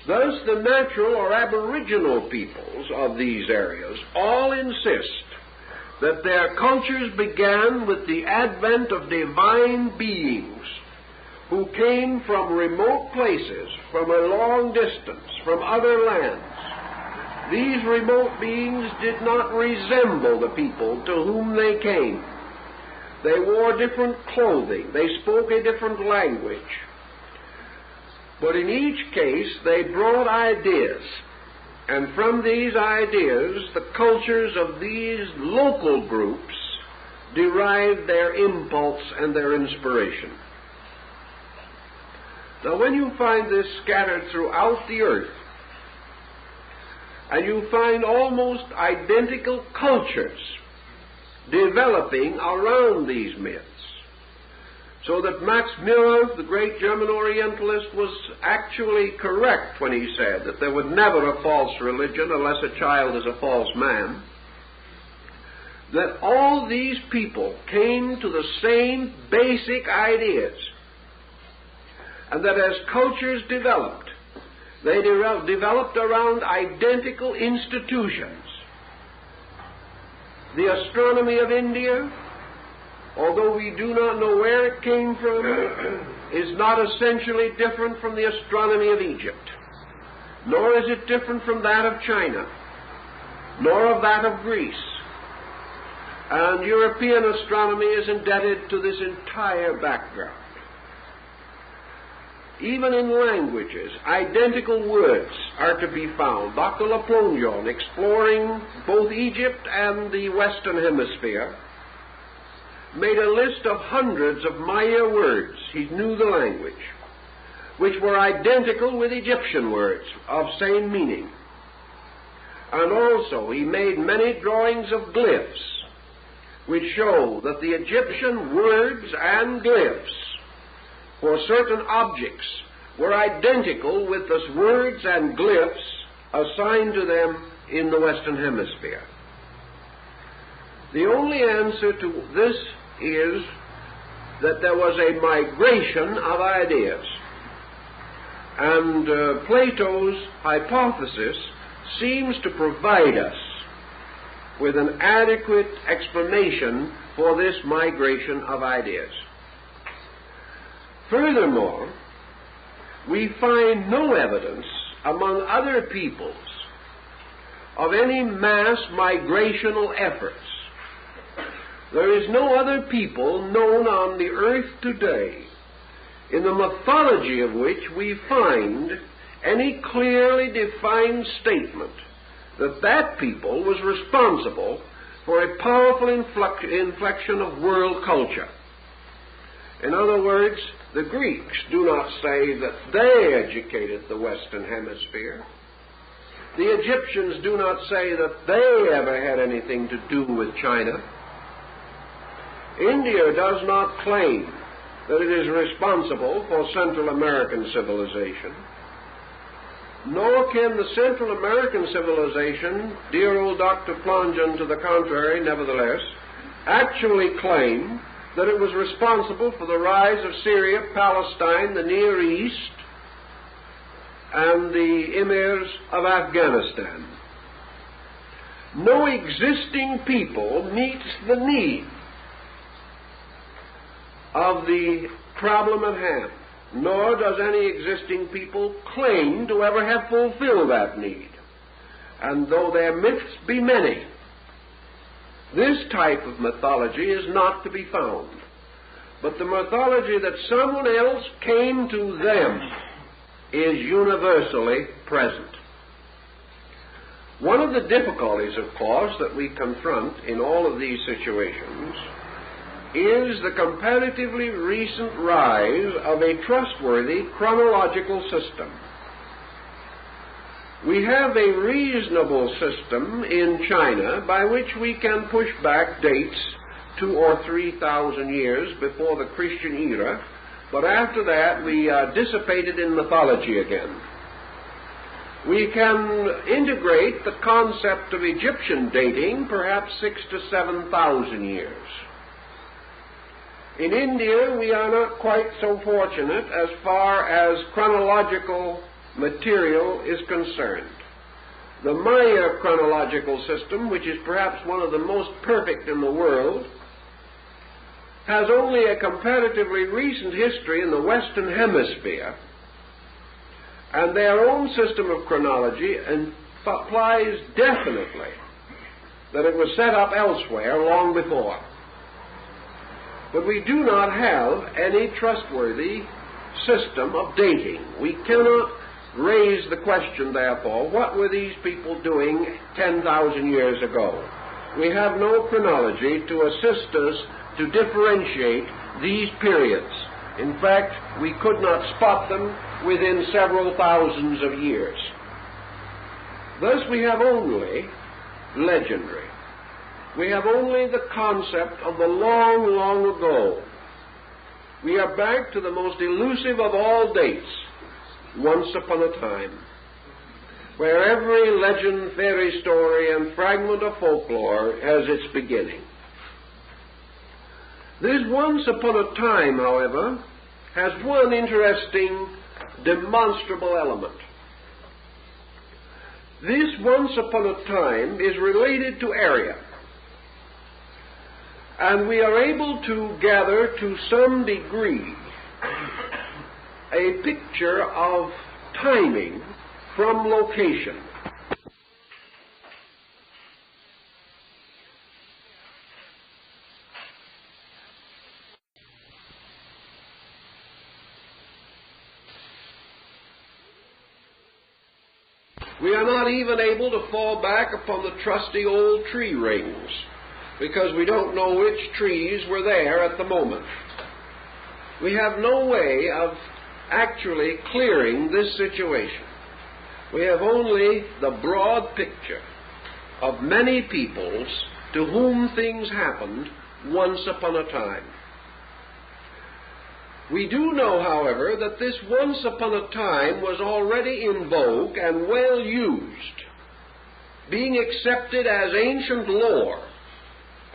Thus, the natural or aboriginal peoples of these areas all insist that their cultures began with the advent of divine beings who came from remote places, from a long distance, from other lands. These remote beings did not resemble the people to whom they came. They wore different clothing. They spoke a different language. But in each case, they brought ideas. And from these ideas, the cultures of these local groups derived their impulse and their inspiration. Now, when you find this scattered throughout the earth, and you find almost identical cultures developing around these myths, so that Max Müller, the great German Orientalist, was actually correct when he said that there was never a false religion unless a child is a false man, that all these people came to the same basic ideas, and that as cultures developed, they developed around identical institutions. The astronomy of India although we do not know where it came from, is not essentially different from the astronomy of Egypt, nor is it different from that of China, nor of that of Greece. And European astronomy is indebted to this entire background. Even in languages, identical words are to be found. Dr. Laplongeon, exploring both Egypt and the Western Hemisphere, made a list of hundreds of Maya words, he knew the language, which were identical with Egyptian words of same meaning. And also he made many drawings of glyphs, which show that the Egyptian words and glyphs for certain objects were identical with the words and glyphs assigned to them in the Western Hemisphere. The only answer to this is that there was a migration of ideas. And Plato's hypothesis seems to provide us with an adequate explanation for this migration of ideas. Furthermore, we find no evidence among other peoples of any mass migrational efforts. There is no other people known on the earth today in the mythology of which we find any clearly defined statement that that people was responsible for a powerful inflection of world culture. In other words, the Greeks do not say that they educated the Western Hemisphere. The Egyptians do not say that they ever had anything to do with China. India does not claim that it is responsible for Central American civilization. Nor can the Central American civilization, dear old Dr. Plongeon to the contrary, nevertheless, actually claim that it was responsible for the rise of Syria, Palestine, the Near East, and the emirs of Afghanistan. No existing people meets the need of the problem at hand, nor does any existing people claim to ever have fulfilled that need. And though their myths be many, this type of mythology is not to be found. But the mythology that someone else came to them is universally present. One of the difficulties, of course, that we confront in all of these situations is the comparatively recent rise of a trustworthy chronological system. We have a reasonable system in China by which we can push back dates 2,000 or 3,000 years before the Christian era, but after that we are dissipated in mythology again. We can integrate the concept of Egyptian dating perhaps 6,000 to 7,000 years. In India, we are not quite so fortunate as far as chronological material is concerned. The Maya chronological system, which is perhaps one of the most perfect in the world, has only a comparatively recent history in the Western Hemisphere, and their own system of chronology implies definitely that it was set up elsewhere long before. But we do not have any trustworthy system of dating. We cannot raise the question, therefore, what were these people doing 10,000 years ago? We have no chronology to assist us to differentiate these periods. In fact, we could not spot them within several thousands of years. Thus we have only legendary. We have only the concept of the long, long ago. We are back to the most elusive of all dates, once upon a time, where every legend, fairy story, and fragment of folklore has its beginning. This once upon a time, however, has one interesting, demonstrable element. This once upon a time is related to area. And we are able to gather to some degree a picture of timing from location. We are not even able to fall back upon the trusty old tree rings, because we don't know which trees were there at the moment. We have no way of actually clearing this situation. We have only the broad picture of many peoples to whom things happened once upon a time. We do know, however, that this once upon a time was already in vogue and well used, being accepted as ancient lore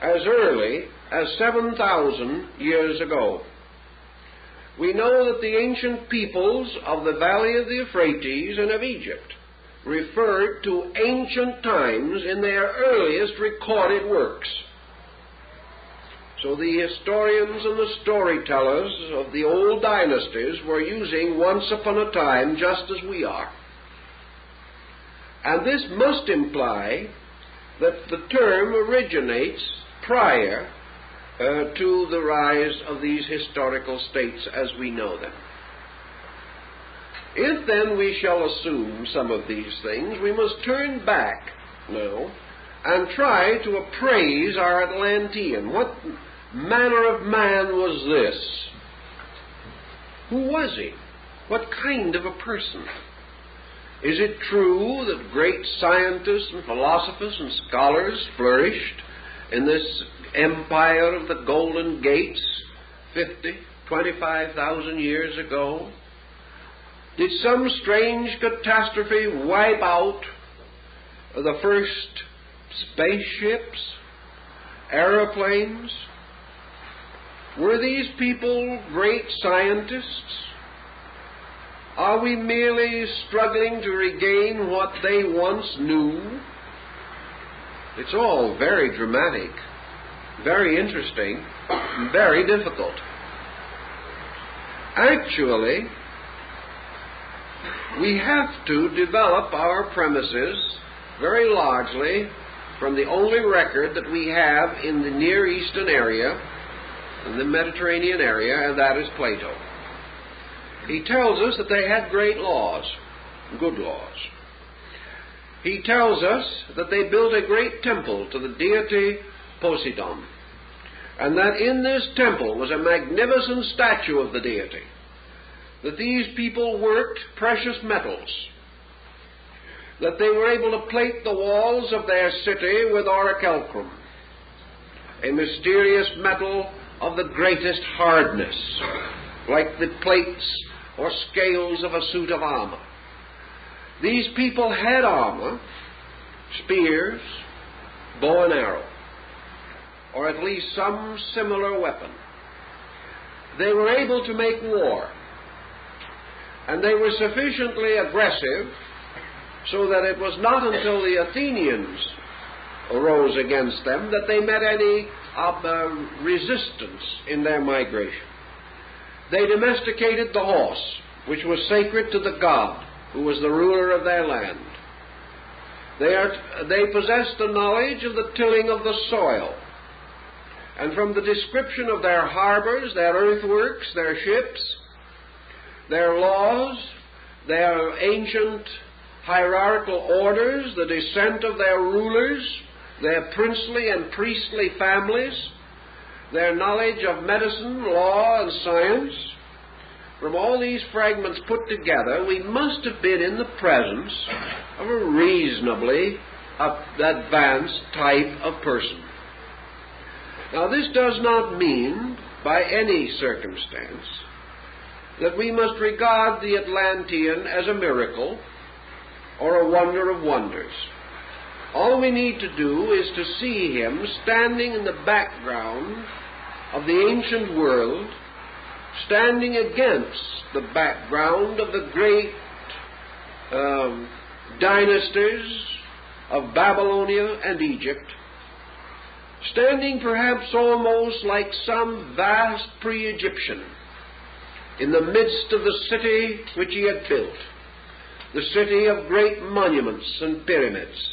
as early as 7,000 years ago. We know that the ancient peoples of the valley of the Euphrates and of Egypt referred to ancient times in their earliest recorded works. So the historians and the storytellers of the old dynasties were using once upon a time just as we are. And this must imply that the term originates prior to the rise of these historical states as we know them. If then we shall assume some of these things, we must turn back now and try to appraise our Atlantean. What manner of man was this? Who was he? What kind of a person? Is it true that great scientists and philosophers and scholars flourished in this empire of the Golden Gates 25,000 years ago? Did some strange catastrophe wipe out the first spaceships, aeroplanes? Were these people great scientists? Are we merely struggling to regain what they once knew? It's all very dramatic, very interesting, and very difficult. Actually, we have to develop our premises very largely from the only record that we have in the Near Eastern area, in the Mediterranean area, and that is Plato. He tells us that they had great laws, good laws. He tells us that they built a great temple to the deity Poseidon, and that in this temple was a magnificent statue of the deity, that these people worked precious metals, that they were able to plate the walls of their city with orichalcum, a mysterious metal of the greatest hardness, like the plates or scales of a suit of armor. These people had armor, spears, bow and arrow, or at least some similar weapon. They were able to make war, and they were sufficiently aggressive so that it was not until the Athenians arose against them that they met any resistance in their migration. They domesticated the horse, which was sacred to the god who was the ruler of their land. They possessed the knowledge of the tilling of the soil, and from the description of their harbors, their earthworks, their ships, their laws, their ancient hierarchical orders, the descent of their rulers, their princely and priestly families, their knowledge of medicine, law, and science, from all these fragments put together, we must have been in the presence of a reasonably advanced type of person. Now, this does not mean, by any circumstance, that we must regard the Atlantean as a miracle or a wonder of wonders. All we need to do is to see him standing in the background of the ancient world, standing against the background of the great dynasties of Babylonia and Egypt, standing perhaps almost like some vast pre-Egyptian in the midst of the city which he had built, the city of great monuments and pyramids,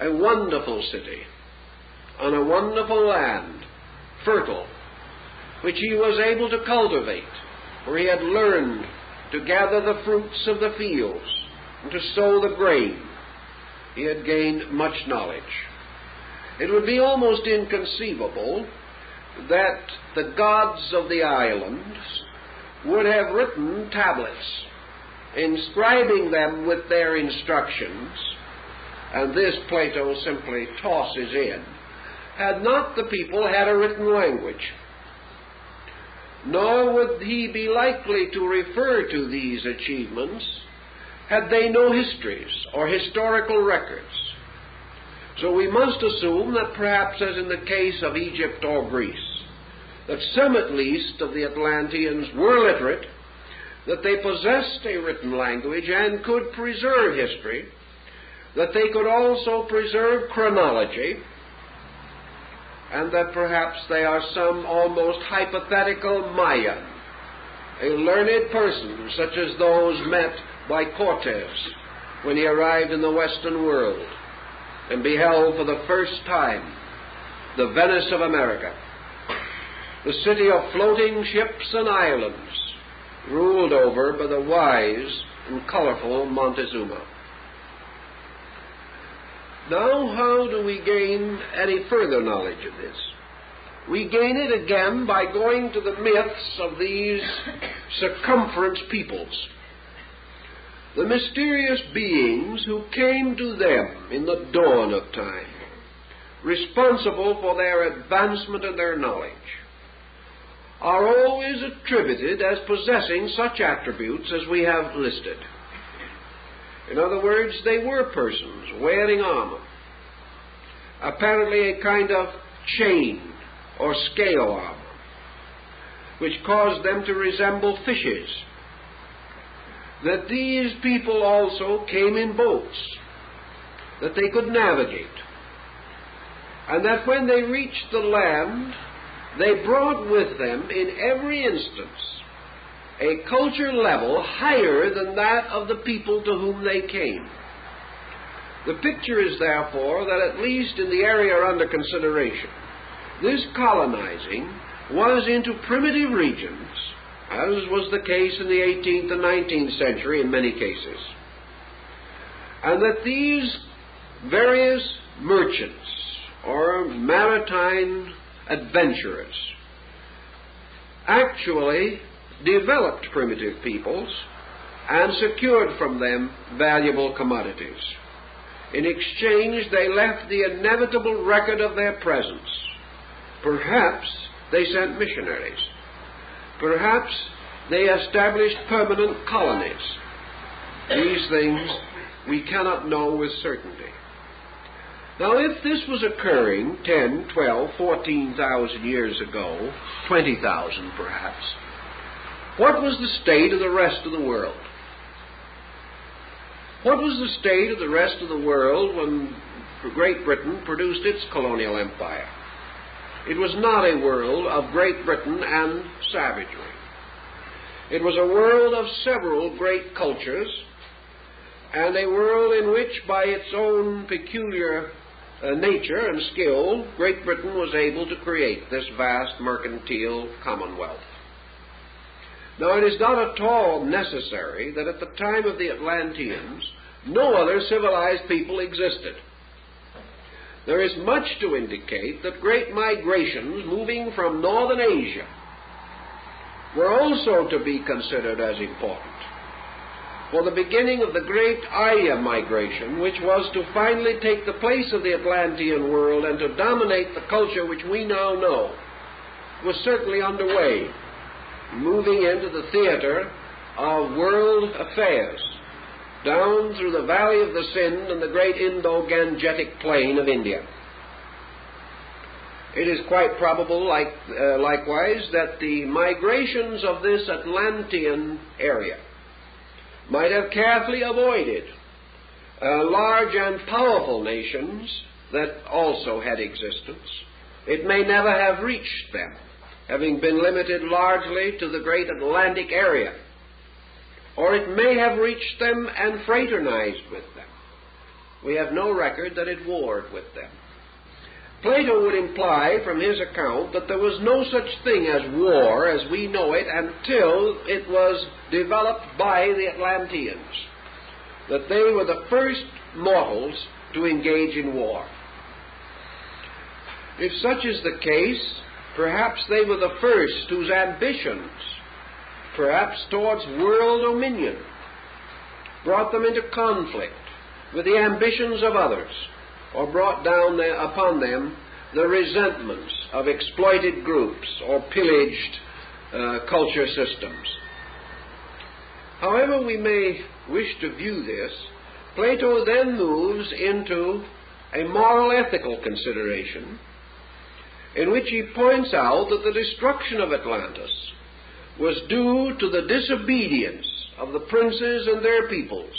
a wonderful city on a wonderful land, fertile, which he was able to cultivate, where he had learned to gather the fruits of the fields and to sow the grain. He had gained much knowledge. It would be almost inconceivable that the gods of the islands would have written tablets, inscribing them with their instructions, and this Plato simply tosses in, had not the people had a written language. Nor would he be likely to refer to these achievements had they no histories or historical records. So we must assume that perhaps, as in the case of Egypt or Greece, that some at least of the Atlanteans were literate, that they possessed a written language and could preserve history, that they could also preserve chronology, and that perhaps they are some almost hypothetical Mayan, a learned person such as those met by Cortez when he arrived in the Western world and beheld for the first time the Venice of America, the city of floating ships and islands, ruled over by the wise and colorful Montezuma. Now, how do we gain any further knowledge of this? We gain it again by going to the myths of these circumference peoples, the mysterious beings who came to them in the dawn of time, responsible for their advancement and their knowledge, are always attributed as possessing such attributes as we have listed. In other words, they were persons wearing armor, apparently a kind of chain or scale armor, which caused them to resemble fishes. That these people also came in boats, that they could navigate, and that when they reached the land, they brought with them in every instance a culture level higher than that of the people to whom they came. The picture is therefore that at least in the area under consideration, this colonizing was into primitive regions, as was the case in the 18th and 19th century in many cases, and that these various merchants or maritime adventurers actually developed primitive peoples and secured from them valuable commodities. In exchange, they left the inevitable record of their presence. Perhaps they sent missionaries. Perhaps they established permanent colonies. These things we cannot know with certainty. Now, if this was occurring 10, 12, 14,000 years ago, 20,000 perhaps, what was the state of the rest of the world? What was the state of the rest of the world when Great Britain produced its colonial empire? It was not a world of Great Britain and savagery. It was a world of several great cultures, and a world in which, by its own peculiar nature and skill, Great Britain was able to create this vast mercantile commonwealth. Now, it is not at all necessary that at the time of the Atlanteans no other civilized people existed. There is much to indicate that great migrations moving from northern Asia were also to be considered as important. For the beginning of the great Arya migration, which was to finally take the place of the Atlantean world and to dominate the culture which we now know, was certainly underway, moving into the theater of world affairs, down through the valley of the Sind and the great Indo-Gangetic plain of India. It is quite probable, likewise, that the migrations of this Atlantean area might have carefully avoided large and powerful nations that also had existence. It may never have reached them, having been limited largely to the great Atlantic area. Or it may have reached them and fraternized with them. We have no record that it warred with them. Plato would imply from his account that there was no such thing as war as we know it until it was developed by the Atlanteans, that they were the first mortals to engage in war. If such is the case, perhaps they were the first whose ambitions, perhaps towards world dominion, brought them into conflict with the ambitions of others, or brought down upon them the resentments of exploited groups or pillaged culture systems. However we may wish to view this, Plato then moves into a moral ethical consideration in which he points out that the destruction of Atlantis was due to the disobedience of the princes and their peoples,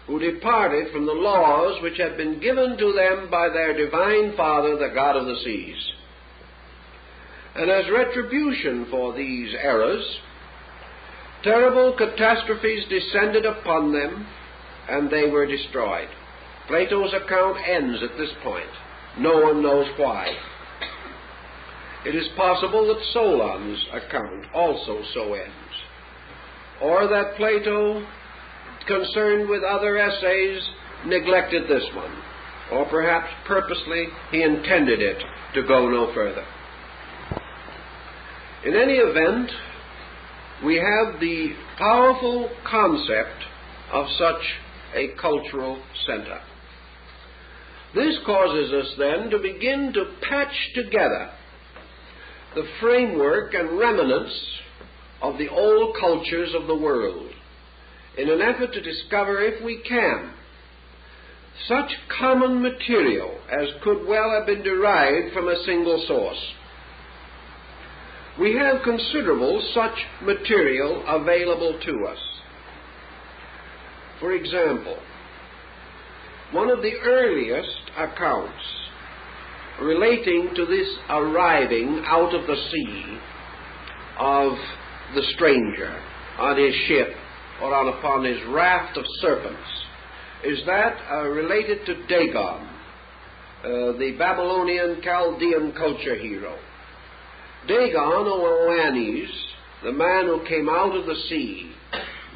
who departed from the laws which had been given to them by their divine father, the god of the seas. And as retribution for these errors, terrible catastrophes descended upon them, and they were destroyed. Plato's account ends at this point. No one knows why. It is possible that Solon's account also so ends, or that Plato, concerned with other essays, neglected this one, or perhaps purposely he intended it to go no further. In any event, we have the powerful concept of such a cultural center. This causes us then to begin to patch together the framework and remnants of the old cultures of the world, in an effort to discover, if we can, such common material as could well have been derived from a single source. We have considerable such material available to us. For example, one of the earliest accounts relating to this arriving out of the sea of the stranger on his ship or upon his raft of serpents is that related to Dagon, the Babylonian Chaldean culture hero. Dagon, or Atlantes, the man who came out of the sea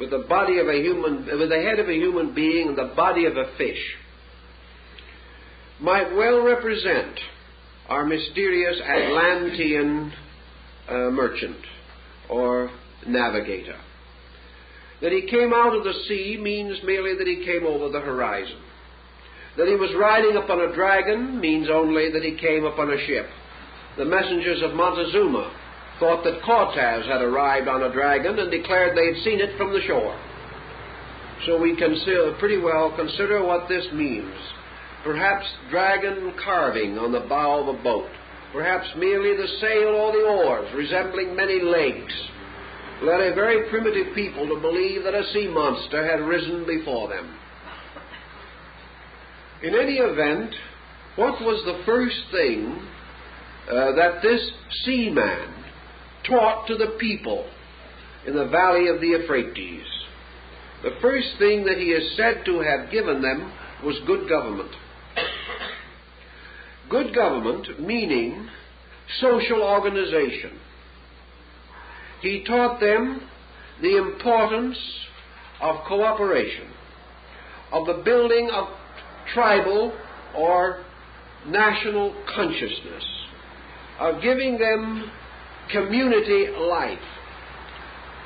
with the body of a human, with the head of a human being and the body of a fish, might well represent our mysterious Atlantean merchant or navigator. That he came out of the sea means merely that he came over the horizon. That he was riding upon a dragon means only that he came upon a ship. The messengers of Montezuma thought that Cortez had arrived on a dragon and declared they had seen it from the shore. So we can pretty well consider what this means. Perhaps dragon carving on the bow of a boat. Perhaps merely the sail or the oars, resembling many legs, led a very primitive people to believe that a sea monster had risen before them. In any event, what was the first thing that this seaman taught to the people in the valley of the Euphrates? The first thing that he is said to have given them was good government. Good government meaning social organization. He taught them the importance of cooperation, of the building of tribal or national consciousness, of giving them community life,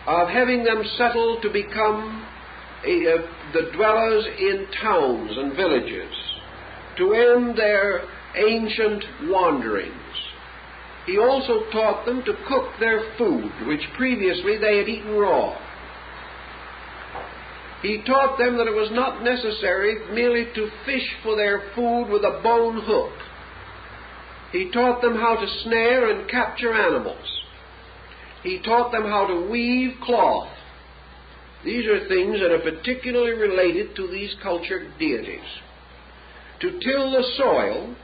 of having them settle to become the dwellers in towns and villages, to end their ancient wanderings. He also taught them to cook their food, which previously they had eaten raw. He taught them that it was not necessary merely to fish for their food with a bone hook. He taught them how to snare and capture animals. He taught them how to weave cloth. These are things that are particularly related to these cultured deities. to till the soil,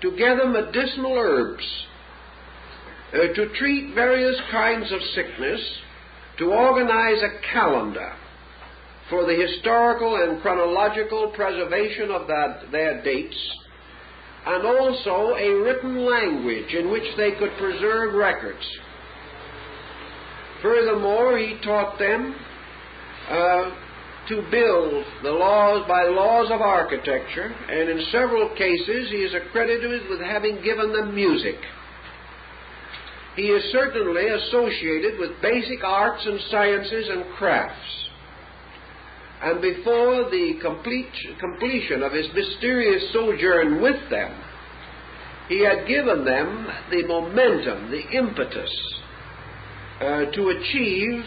to gather medicinal herbs, to treat various kinds of sickness, to organize a calendar for the historical and chronological preservation of their dates, and also a written language in which they could preserve records. Furthermore, he taught them to build by laws of architecture, and in several cases he is accredited with having given them music. He is certainly associated with basic arts and sciences and crafts. And before the completion of his mysterious sojourn with them, he had given them the momentum, the impetus to achieve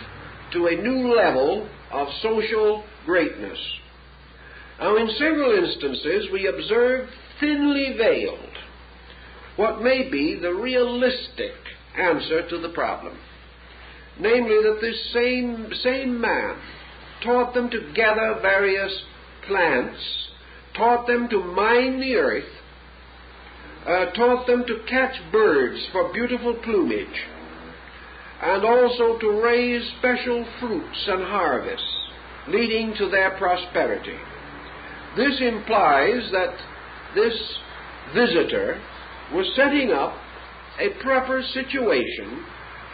to a new level of social greatness. Now, in several instances, we observe thinly veiled what may be the realistic answer to the problem. Namely, that this same man taught them to gather various plants, taught them to mine the earth, taught them to catch birds for beautiful plumage, and also to raise special fruits and harvests, leading to their prosperity. This implies that this visitor was setting up a proper situation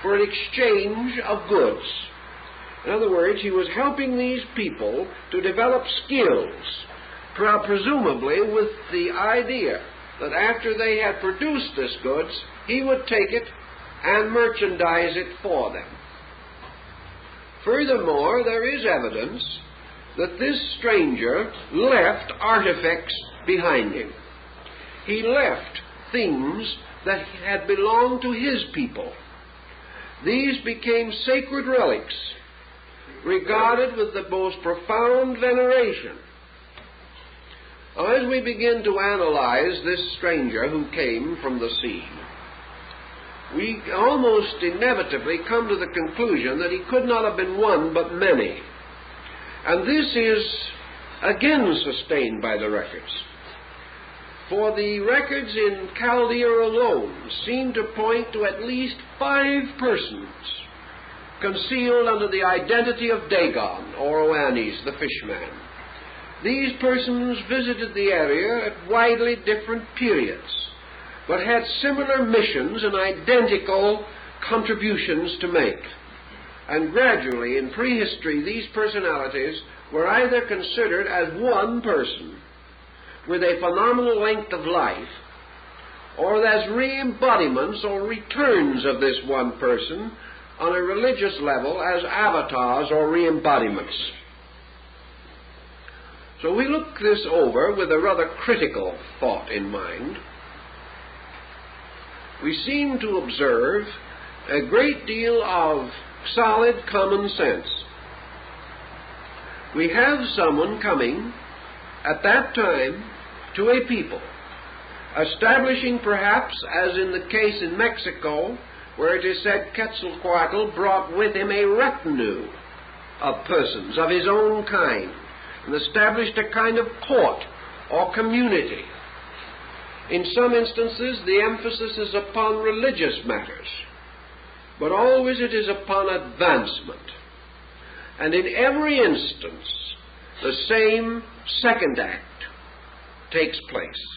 for an exchange of goods. In other words, he was helping these people to develop skills, presumably with the idea that after they had produced this goods, he would take it and merchandise it for them. Furthermore, there is evidence that this stranger left artifacts behind him. He left things that had belonged to his people. These became sacred relics, regarded with the most profound veneration. Now, as we begin to analyze this stranger who came from the sea, we almost inevitably come to the conclusion that he could not have been one but many. And this is again sustained by the records. For the records in Chaldea alone seem to point to at least 5 persons concealed under the identity of Dagon, or Oannes, the fishman. These persons visited the area at widely different periods, but had similar missions and identical contributions to make. And gradually, in prehistory, these personalities were either considered as one person with a phenomenal length of life, or as re-embodiments or returns of this one person on a religious level as avatars or re-embodiments. So we look this over with a rather critical thought in mind. We seem to observe a great deal of solid common sense. We have someone coming at that time to a people, establishing perhaps, as in the case in Mexico, where it is said Quetzalcoatl brought with him a retinue of persons of his own kind and established a kind of court or community. In some instances, the emphasis is upon religious matters, but always it is upon advancement. And in every instance, the same second act takes place.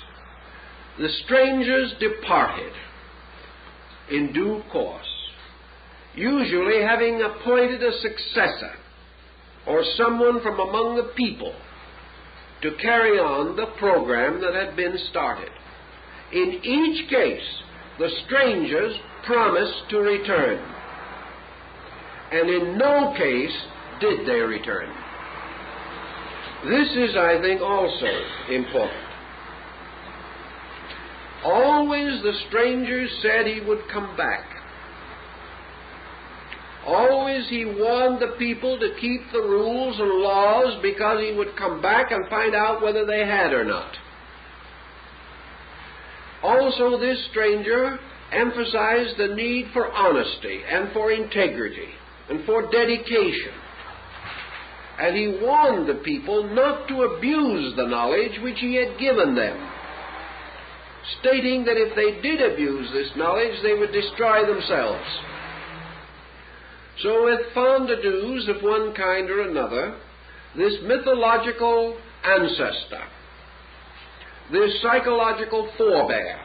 The strangers departed in due course, usually having appointed a successor or someone from among the people to carry on the program that had been started. In each case, the strangers promised to return, and in no case did they return. This is, I think, also important. Always the strangers said he would come back. Always he warned the people to keep the rules and laws because he would come back and find out whether they had or not. Also, this stranger emphasized the need for honesty and for integrity and for dedication. and he warned the people not to abuse the knowledge which he had given them, stating that if they did abuse this knowledge, they would destroy themselves. So with fond-a-do's of one kind or another, this mythological ancestor, this psychological forebear,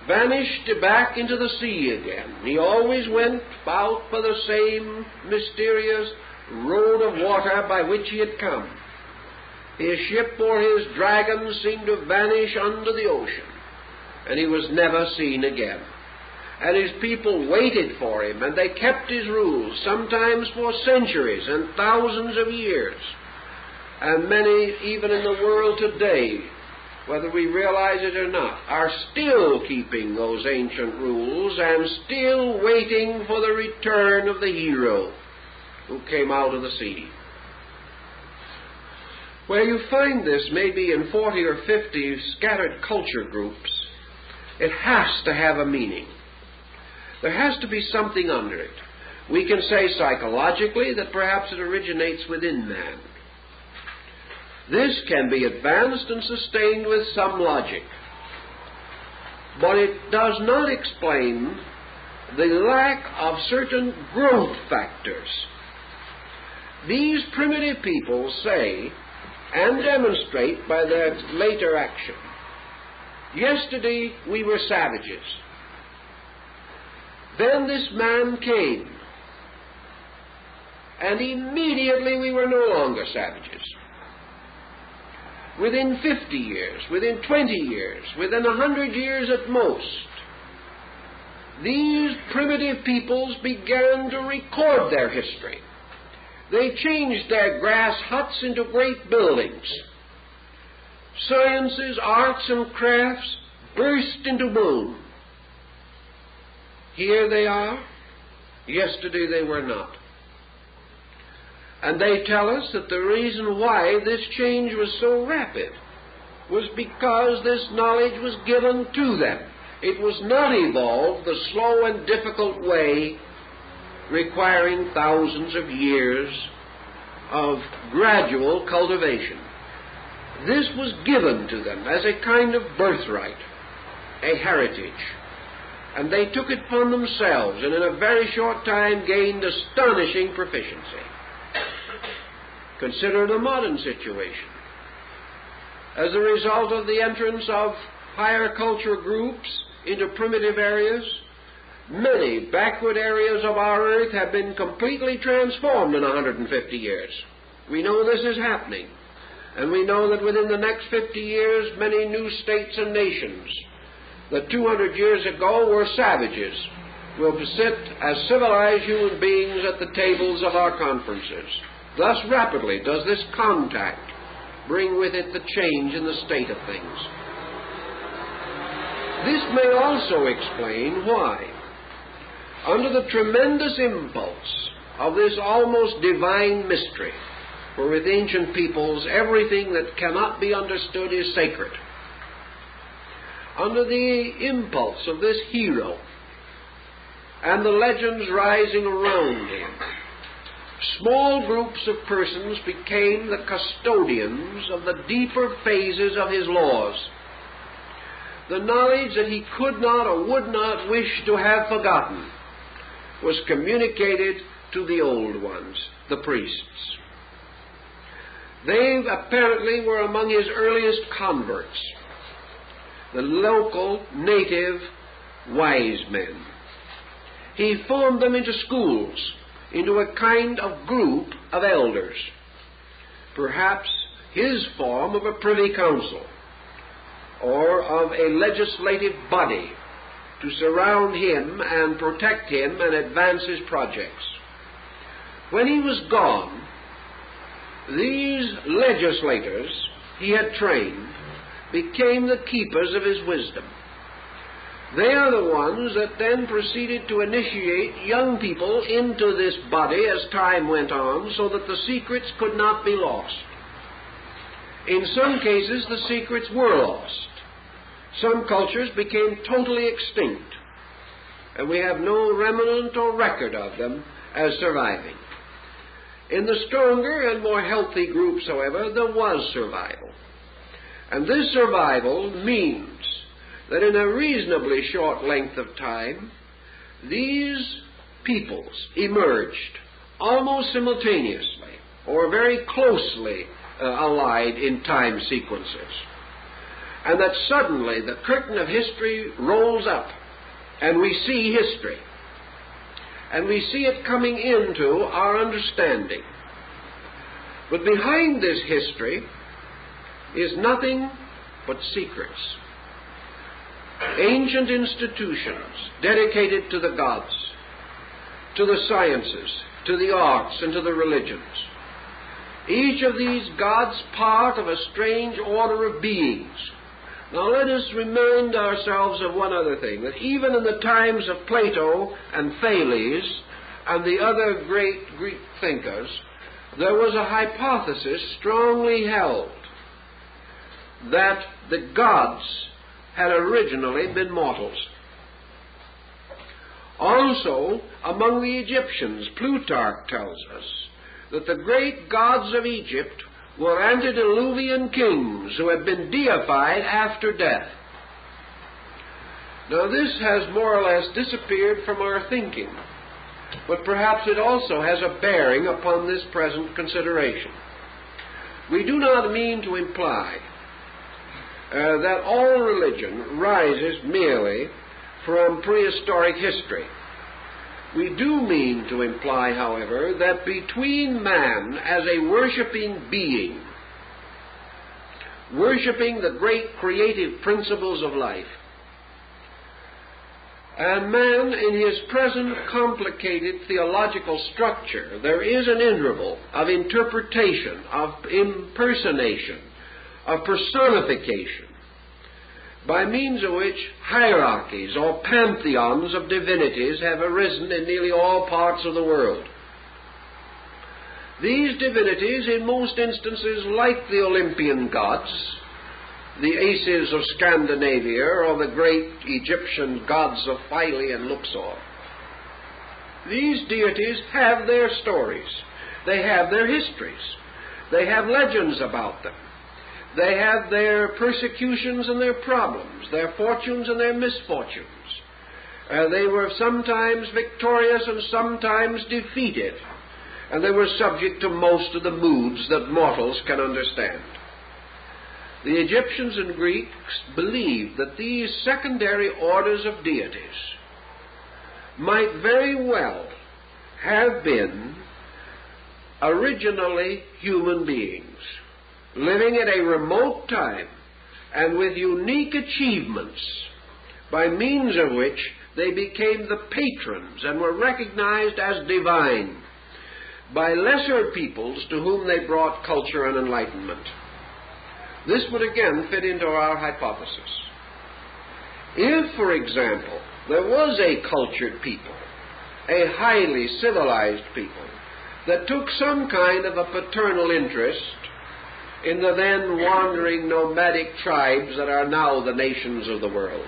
vanished back into the sea again. He always went out by the same mysterious road of water by which he had come. His ship or his dragon seemed to vanish under the ocean, and he was never seen again. And his people waited for him, and they kept his rules, sometimes for centuries and thousands of years. And many, even in the world today, whether we realize it or not, are still keeping those ancient rules and still waiting for the return of the hero who came out of the sea. Where you find this maybe in 40 or 50 scattered culture groups, it has to have a meaning. There has to be something under it. We can say psychologically that perhaps it originates within man. This can be advanced and sustained with some logic, but it does not explain the lack of certain growth factors. These primitive people say and demonstrate by their later action, yesterday we were savages. Then this man came, and immediately we were no longer savages. Within 50 years, within 20 years, within 100 years at most, these primitive peoples began to record their history. They changed their grass huts into great buildings. Sciences, arts, and crafts burst into bloom. Here they are. Yesterday they were not. And they tell us that the reason why this change was so rapid was because this knowledge was given to them. It was not evolved the slow and difficult way requiring thousands of years of gradual cultivation. This was given to them as a kind of birthright, a heritage. And they took it upon themselves, and in a very short time gained astonishing proficiency. Consider the modern situation. As a result of the entrance of higher culture groups into primitive areas, many backward areas of our earth have been completely transformed in 150 years. We know this is happening, and we know that within the next 50 years, many new states and nations that 200 years ago were savages will sit as civilized human beings at the tables of our conferences. Thus rapidly does this contact bring with it the change in the state of things. This may also explain why, under the tremendous impulse of this almost divine mystery, for with ancient peoples everything that cannot be understood is sacred, under the impulse of this hero and the legends rising around him, small groups of persons became the custodians of the deeper phases of his laws. The knowledge that he could not or would not wish to have forgotten was communicated to the old ones, the priests. They apparently were among his earliest converts, the local native wise men. He formed them into schools, into a kind of group of elders, perhaps his form of a privy council or of a legislative body to surround him and protect him and advance his projects. When he was gone, these legislators he had trained became the keepers of his wisdom. They are the ones that then proceeded to initiate young people into this body as time went on so that the secrets could not be lost. In some cases, the secrets were lost. Some cultures became totally extinct, and we have no remnant or record of them as surviving. In the stronger and more healthy groups, however, there was survival. And this survival means that in a reasonably short length of time, these peoples emerged almost simultaneously or very closely allied in time sequences. And that suddenly the curtain of history rolls up and we see history. And we see it coming into our understanding. But behind this history is nothing but secrets. Ancient institutions dedicated to the gods, to the sciences, to the arts, and to the religions. Each of these gods part of a strange order of beings. Now let us remind ourselves of one other thing, that even in the times of Plato and Thales and the other great Greek thinkers, there was a hypothesis strongly held that the gods had originally been mortals. Also, among the Egyptians, Plutarch tells us that the great gods of Egypt were antediluvian kings who had been deified after death. Now this has more or less disappeared from our thinking, but perhaps it also has a bearing upon this present consideration. We do not mean to imply that all religion rises merely from prehistoric history. We do mean to imply, however, that between man as a worshipping being, worshipping the great creative principles of life, and man in his present complicated theological structure, there is an interval of interpretation, of impersonation, of personification, by means of which hierarchies or pantheons of divinities have arisen in nearly all parts of the world. These divinities, in most instances, like the Olympian gods, the Aces of Scandinavia, or the great Egyptian gods of Philae and Luxor, these deities have their stories. They have their histories. They have legends about them. They have their persecutions and their problems, their fortunes and their misfortunes. They were sometimes victorious and sometimes defeated, and they were subject to most of the moods that mortals can understand. The Egyptians and Greeks believed that these secondary orders of deities might very well have been originally human beings, living at a remote time and with unique achievements, by means of which they became the patrons and were recognized as divine by lesser peoples to whom they brought culture and enlightenment. This would again fit into our hypothesis. If, for example, there was a cultured people, a highly civilized people, that took some kind of a paternal interest in the then wandering nomadic tribes that are now the nations of the world.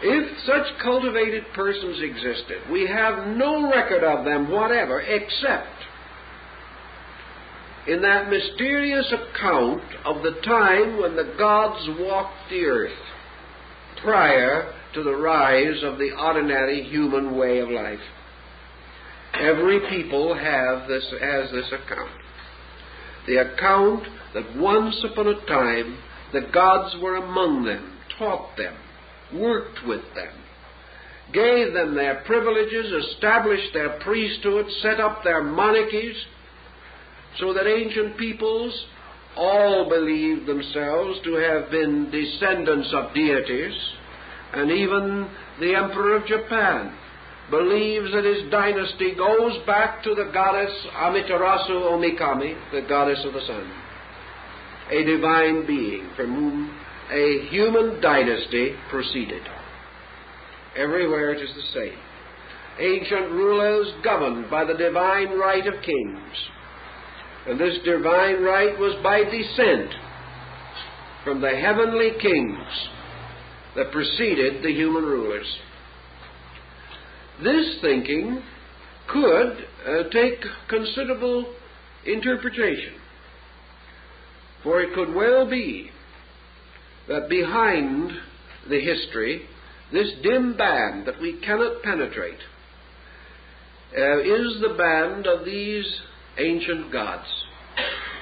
If such cultivated persons existed, we have no record of them whatever except in that mysterious account of the time when the gods walked the earth prior to the rise of the ordinary human way of life. Every people has this account. The account that once upon a time the gods were among them, taught them, worked with them, gave them their privileges, established their priesthood, set up their monarchies, so that ancient peoples all believed themselves to have been descendants of deities, and even the Emperor of Japan believes that his dynasty goes back to the goddess Amaterasu Omikami, the goddess of the sun, a divine being from whom a human dynasty proceeded. Everywhere it is the same. Ancient rulers governed by the divine right of kings, and this divine right was by descent from the heavenly kings that preceded the human rulers. This thinking could take considerable interpretation. For it could well be that behind the history, this dim band that we cannot penetrate, is the band of these ancient gods.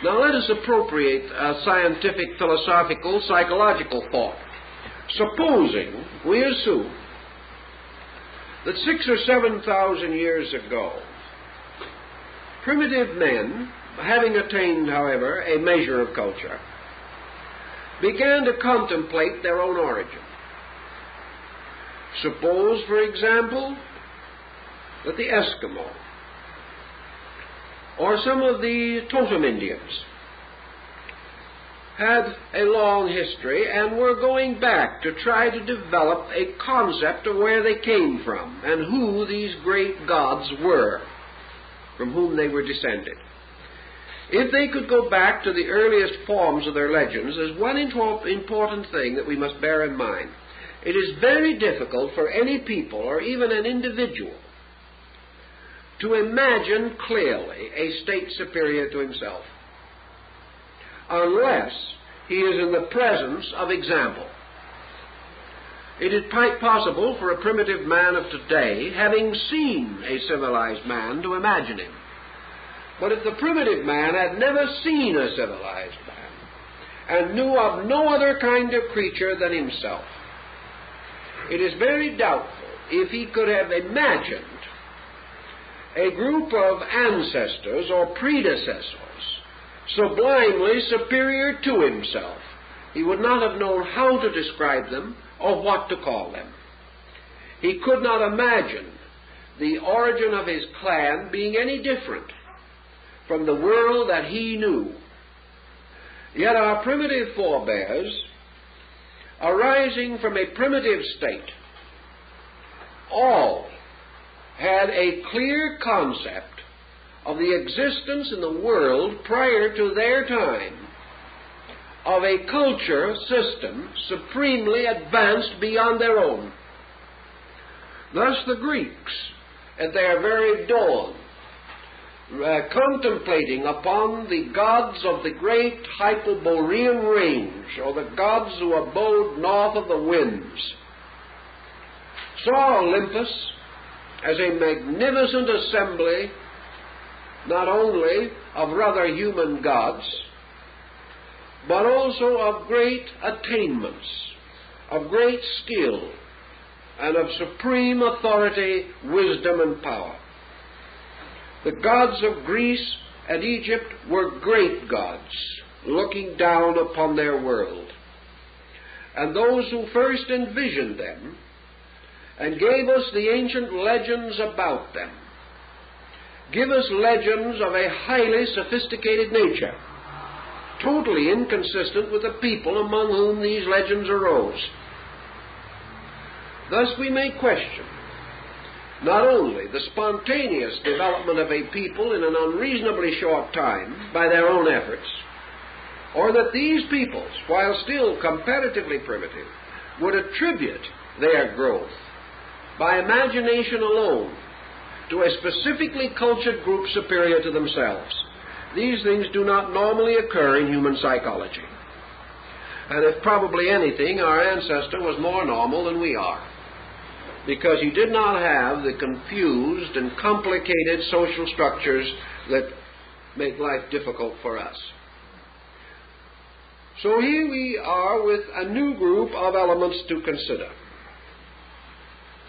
Now let us appropriate a scientific, philosophical, psychological thought. Supposing we assume that 6,000 or 7,000 years ago, primitive men, having attained, however, a measure of culture, began to contemplate their own origin. Suppose, for example, that the Eskimo or some of the totem Indians had a long history and were going back to try to develop a concept of where they came from and who these great gods were from whom they were descended. If they could go back to the earliest forms of their legends, there's one important thing that we must bear in mind. It is very difficult for any people or even an individual to imagine clearly a state superior to himself unless he is in the presence of example. It is quite possible for a primitive man of today, having seen a civilized man, to imagine him. But if the primitive man had never seen a civilized man and knew of no other kind of creature than himself, it is very doubtful if he could have imagined a group of ancestors or predecessors sublimely superior to himself. He would not have known how to describe them or what to call them. He could not imagine the origin of his clan being any different from the world that he knew. Yet our primitive forebears, arising from a primitive state, all had a clear concept of the existence in the world prior to their time of a culture system supremely advanced beyond their own. Thus the Greeks, at their very dawn, contemplating upon the gods of the great Hyperborean range, or the gods who abode north of the winds, saw Olympus as a magnificent assembly not only of rather human gods, but also of great attainments, of great skill, and of supreme authority, wisdom, and power. The gods of Greece and Egypt were great gods, looking down upon their world. And those who first envisioned them and gave us the ancient legends about them give us legends of a highly sophisticated nature, totally inconsistent with the people among whom these legends arose. Thus we may question not only the spontaneous development of a people in an unreasonably short time by their own efforts, or that these peoples, while still comparatively primitive, would attribute their growth by imagination alone to a specifically cultured group superior to themselves. These things do not normally occur in human psychology. And if probably anything, our ancestor was more normal than we are, because he did not have the confused and complicated social structures that make life difficult for us. So here we are with a new group of elements to consider.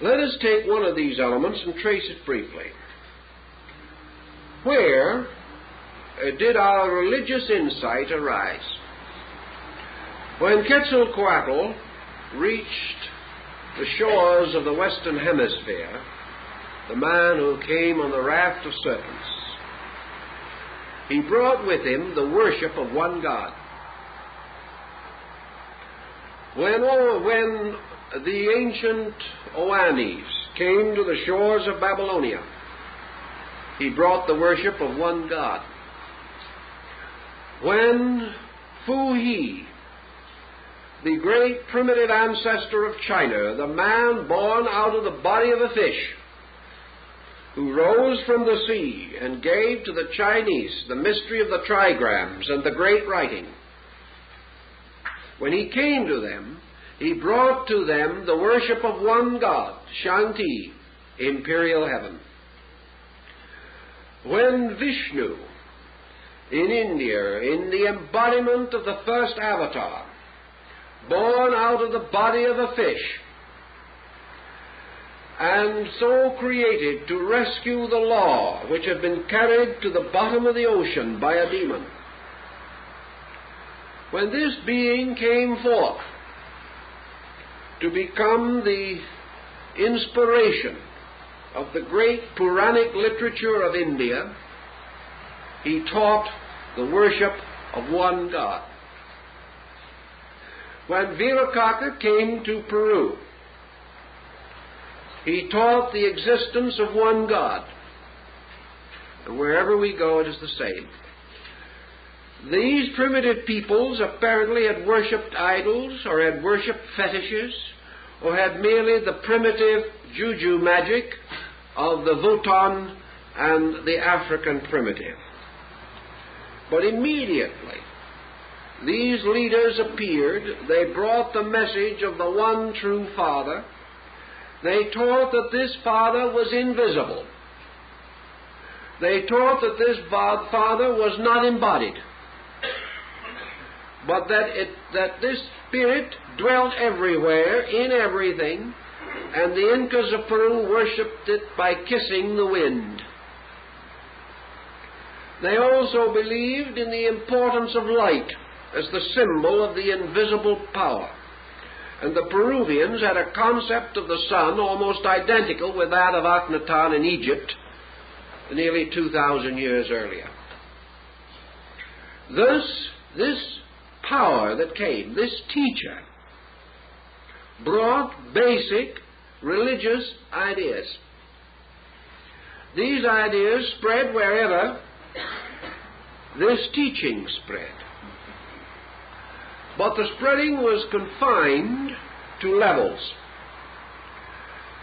Let us take one of these elements and trace it briefly. Where did our religious insight arise? When Quetzalcoatl reached the shores of the Western Hemisphere, the man who came on the raft of serpents, he brought with him the worship of one God. When the ancient Oannes came to the shores of Babylonia, he brought the worship of one God. When Fu He, the great primitive ancestor of China, the man born out of the body of a fish, who rose from the sea and gave to the Chinese the mystery of the trigrams and the great writing. When he came to them, he brought to them the worship of one God, Shanti, imperial heaven. When Vishnu, in India, in the embodiment of the first avatar, born out of the body of a fish, and so created to rescue the law which had been carried to the bottom of the ocean by a demon. When this being came forth to become the inspiration of the great Puranic literature of India, he taught the worship of one God. When Virakaka came to Peru, he taught the existence of one God. And wherever we go, it is the same. These primitive peoples apparently had worshipped idols, or had worshipped fetishes, or had merely the primitive juju magic of the Votan and the African primitive. But immediately these leaders appeared. They brought the message of the one true Father. They taught that this Father was invisible. They taught that this Father was not embodied, but that this Spirit dwelt everywhere, in everything, and the Incas of Peru worshipped it by kissing the wind. They also believed in the importance of light as the symbol of the invisible power. And the Peruvians had a concept of the sun almost identical with that of Akhenaten in Egypt nearly 2,000 years earlier. Thus, this power that came, this teacher, brought basic religious ideas. These ideas spread wherever this teaching spread. But the spreading was confined to levels.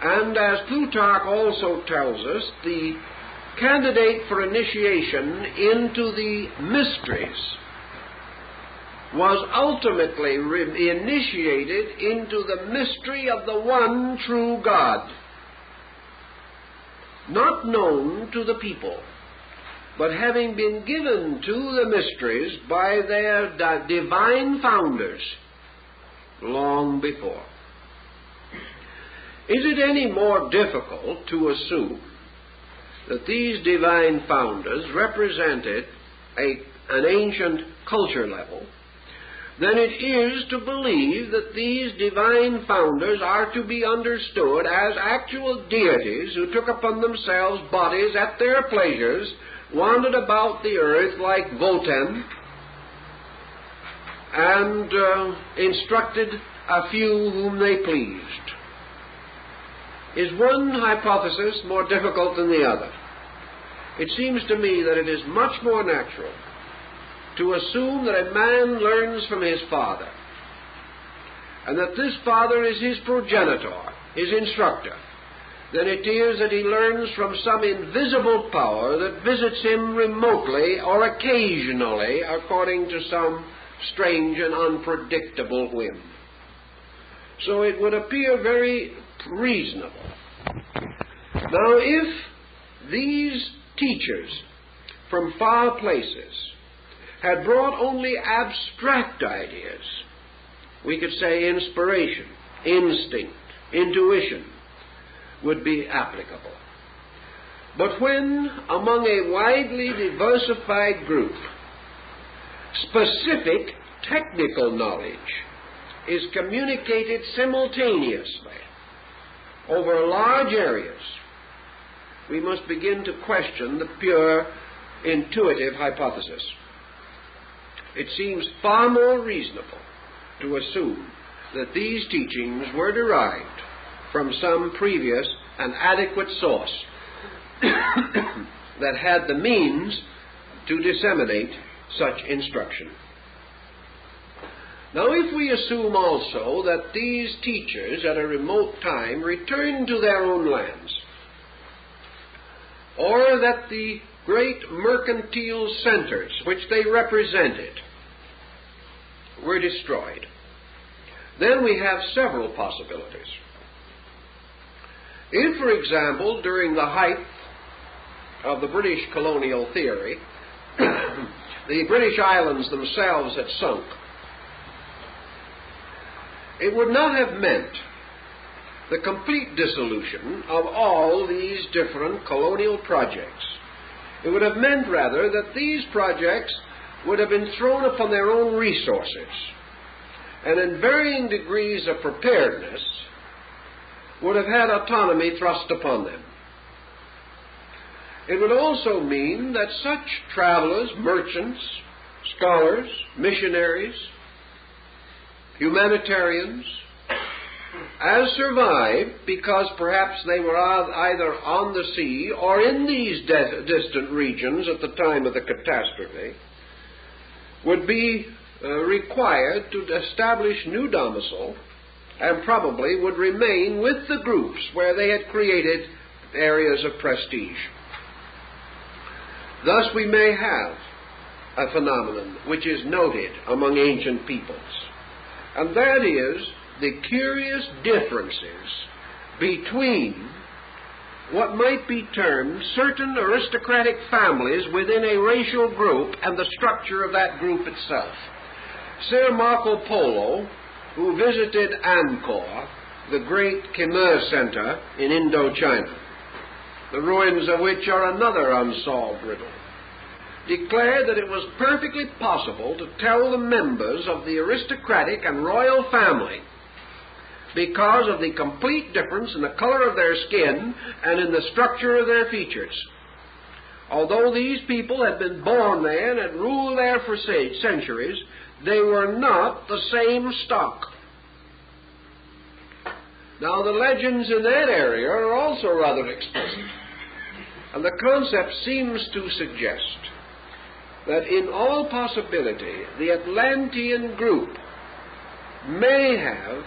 And as Plutarch also tells us, the candidate for initiation into the mysteries was ultimately initiated into the mystery of the one true God, not known to the people, but having been given to the mysteries by their divine founders long before. Is it any more difficult to assume that these divine founders represented an ancient culture level than it is to believe that these divine founders are to be understood as actual deities who took upon themselves bodies at their pleasures, wandered about the earth like Votan, and instructed a few whom they pleased? Is one hypothesis more difficult than the other? It seems to me that it is much more natural to assume that a man learns from his father, and that this father is his progenitor, his instructor, than it is that he learns from some invisible power that visits him remotely or occasionally according to some strange and unpredictable whim. So it would appear very reasonable. Now, if these teachers from far places had brought only abstract ideas, we could say inspiration, instinct, intuition would be applicable. But when, among a widely diversified group, specific technical knowledge is communicated simultaneously over large areas, we must begin to question the pure intuitive hypothesis. It seems far more reasonable to assume that these teachings were derived from some previous and adequate source that had the means to disseminate such instruction. Now, if we assume also that these teachers at a remote time returned to their own lands, or that the great mercantile centers which they represented were destroyed, then we have several possibilities. If, for example, during the height of the British colonial theory, the British islands themselves had sunk, it would not have meant the complete dissolution of all these different colonial projects. It would have meant, rather, that these projects would have been thrown upon their own resources, and in varying degrees of preparedness would have had autonomy thrust upon them. It would also mean that such travelers, merchants, scholars, missionaries, humanitarians, as survived because perhaps they were either on the sea or in these distant regions at the time of the catastrophe, would be required to establish new domicile, and probably would remain with the groups where they had created areas of prestige. Thus we may have a phenomenon which is noted among ancient peoples, and that is the curious differences between what might be termed certain aristocratic families within a racial group and the structure of that group itself. Sir Marco Polo, who visited Angkor, the great Khmer center in Indochina, the ruins of which are another unsolved riddle, declared that it was perfectly possible to tell the members of the aristocratic and royal family because of the complete difference in the color of their skin and in the structure of their features. Although these people had been born there and had ruled there for centuries, they were not the same stock. Now, the legends in that area are also rather explicit, and the concept seems to suggest that in all possibility the Atlantean group may have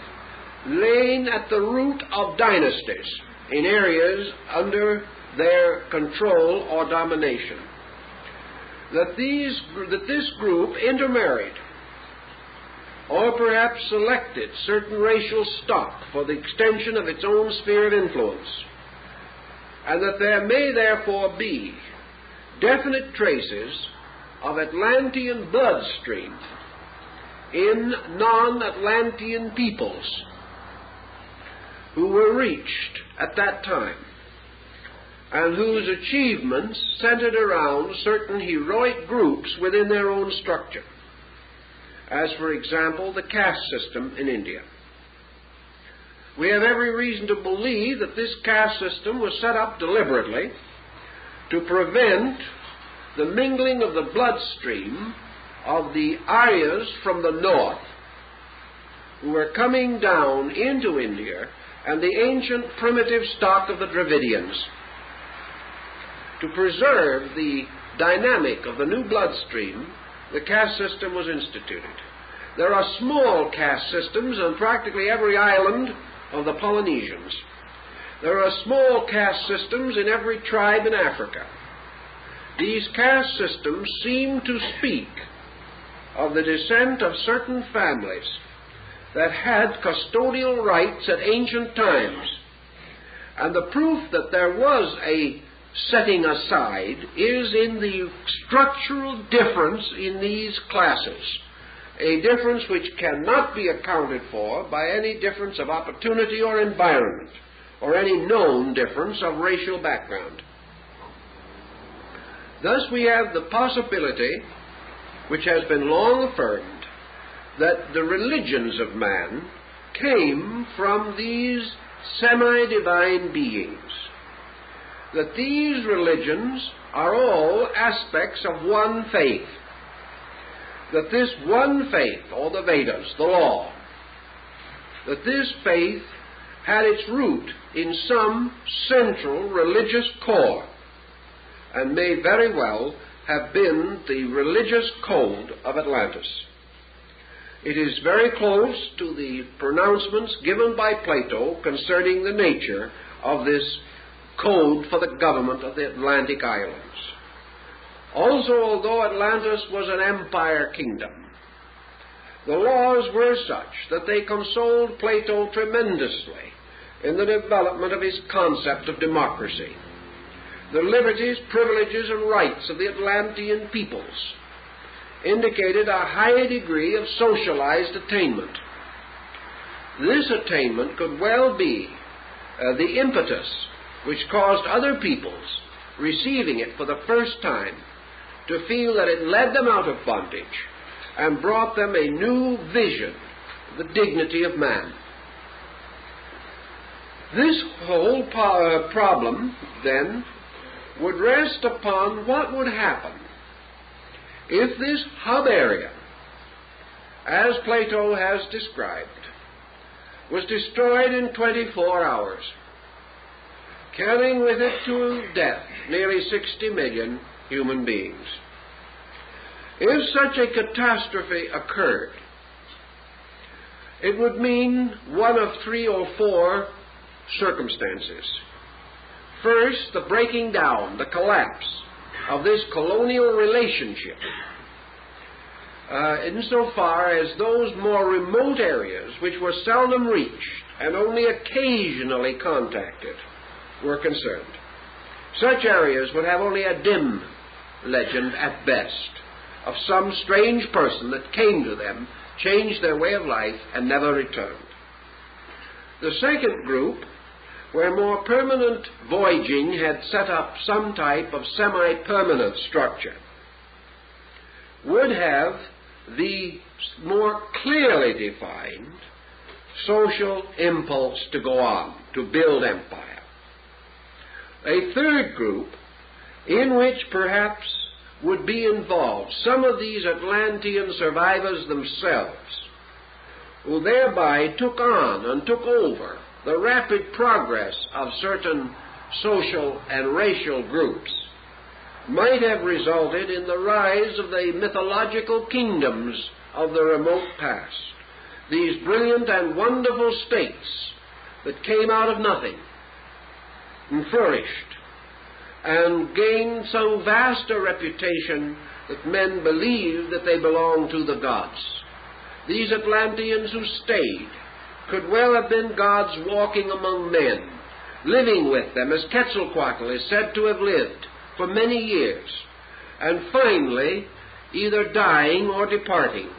lain at the root of dynasties in areas under their control or domination. That this group intermarried, or perhaps selected certain racial stock for the extension of its own sphere of influence, and that there may therefore be definite traces of Atlantean bloodstream in non-Atlantean peoples who were reached at that time, and whose achievements centered around certain heroic groups within their own structure, as, for example, the caste system in India. We have every reason to believe that this caste system was set up deliberately to prevent the mingling of the bloodstream of the Aryas from the north, who were coming down into India, and the ancient primitive stock of the Dravidians. To preserve the dynamic of the new bloodstream, the caste system was instituted. There are small caste systems on practically every island of the Polynesians. There are small caste systems in every tribe in Africa. These caste systems seem to speak of the descent of certain families that had custodial rights at ancient times, and the proof that there was a setting aside is in the structural difference in these classes, a difference which cannot be accounted for by any difference of opportunity or environment, or any known difference of racial background. Thus we have the possibility, which has been long affirmed, that the religions of man came from these semi-divine beings, that these religions are all aspects of one faith, that this one faith, or the Vedas, the law, that this faith had its root in some central religious core, and may very well have been the religious code of Atlantis. It is very close to the pronouncements given by Plato concerning the nature of this code for the government of the Atlantic islands. Also, although Atlantis was an empire kingdom, the laws were such that they consoled Plato tremendously in the development of his concept of democracy. The liberties, privileges, and rights of the Atlantean peoples indicated a high degree of socialized attainment. This attainment could well be the impetus which caused other peoples, receiving it for the first time, to feel that it led them out of bondage and brought them a new vision of the dignity of man. This whole problem, then, would rest upon what would happen if this hub area, as Plato has described, was destroyed in 24 hours, carrying with it to death nearly 60 million human beings. If such a catastrophe occurred, it would mean one of 3 or 4 circumstances. First, the breaking down, the collapse of this colonial relationship, insofar as those more remote areas which were seldom reached and only occasionally contacted were concerned. Such areas would have only a dim legend at best of some strange person that came to them, changed their way of life, and never returned. The second group, where more permanent voyaging had set up some type of semi-permanent structure, would have the more clearly defined social impulse to go on, to build empire. A third group, in which perhaps would be involved some of these Atlantean survivors themselves, who thereby took on and took over the rapid progress of certain social and racial groups, might have resulted in the rise of the mythological kingdoms of the remote past, these brilliant and wonderful states that came out of nothing and flourished and gained so vast a reputation that men believed that they belonged to the gods. These Atlanteans who stayed could well have been gods walking among men, living with them, as Quetzalcoatl is said to have lived for many years, and finally either dying or departing.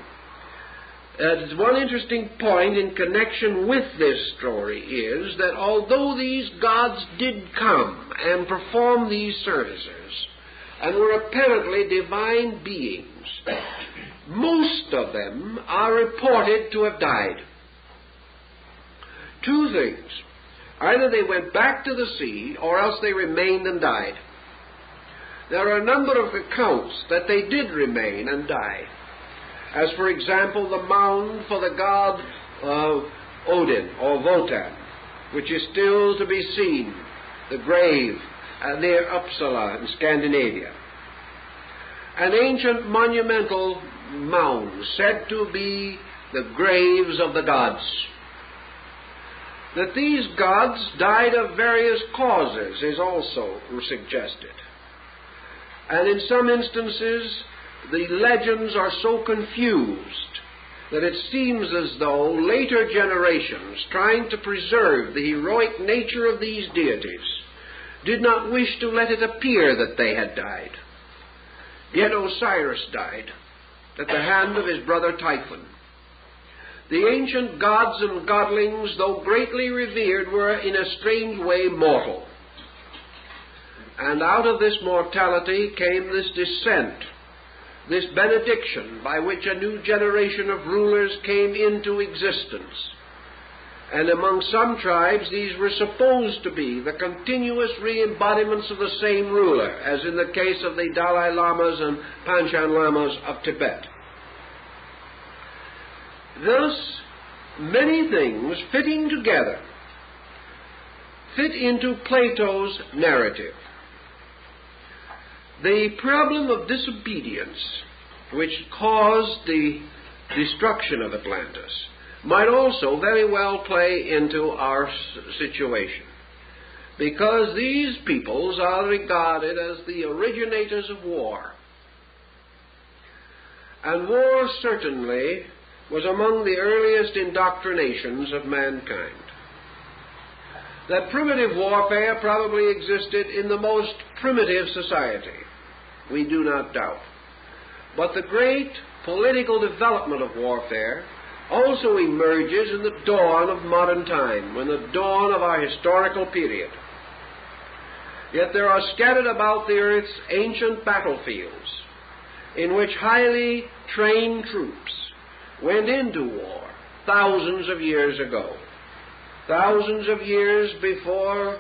One interesting point in connection with this story is that although these gods did come and perform these services and were apparently divine beings, most of them are reported to have died. 2 things. Either they went back to the sea, or else they remained and died. There are a number of accounts that they did remain and die, as for example the mound for the god Odin, or Wotan, which is still to be seen, the grave near Uppsala in Scandinavia. An ancient monumental mound said to be the graves of the gods. That these gods died of various causes is also suggested. And in some instances, the legends are so confused that it seems as though later generations, trying to preserve the heroic nature of these deities, did not wish to let it appear that they had died. Yet Osiris died at the hand of his brother Typhon. The ancient gods and godlings, though greatly revered, were in a strange way mortal. And out of this mortality came this descent, this benediction by which a new generation of rulers came into existence. And among some tribes these were supposed to be the continuous re-embodiments of the same ruler, as in the case of the Dalai Lamas and Panchen Lamas of Tibet. Thus, many things fitting together fit into Plato's narrative. The problem of disobedience, which caused the destruction of Atlantis, might also very well play into our situation, because these peoples are regarded as the originators of war. And war certainly was among the earliest indoctrinations of mankind. That primitive warfare probably existed in the most primitive society, we do not doubt. But the great political development of warfare also emerges in the dawn of modern time, in the dawn of our historical period. Yet there are scattered about the earth's ancient battlefields in which highly trained troops went into war thousands of years ago, thousands of years before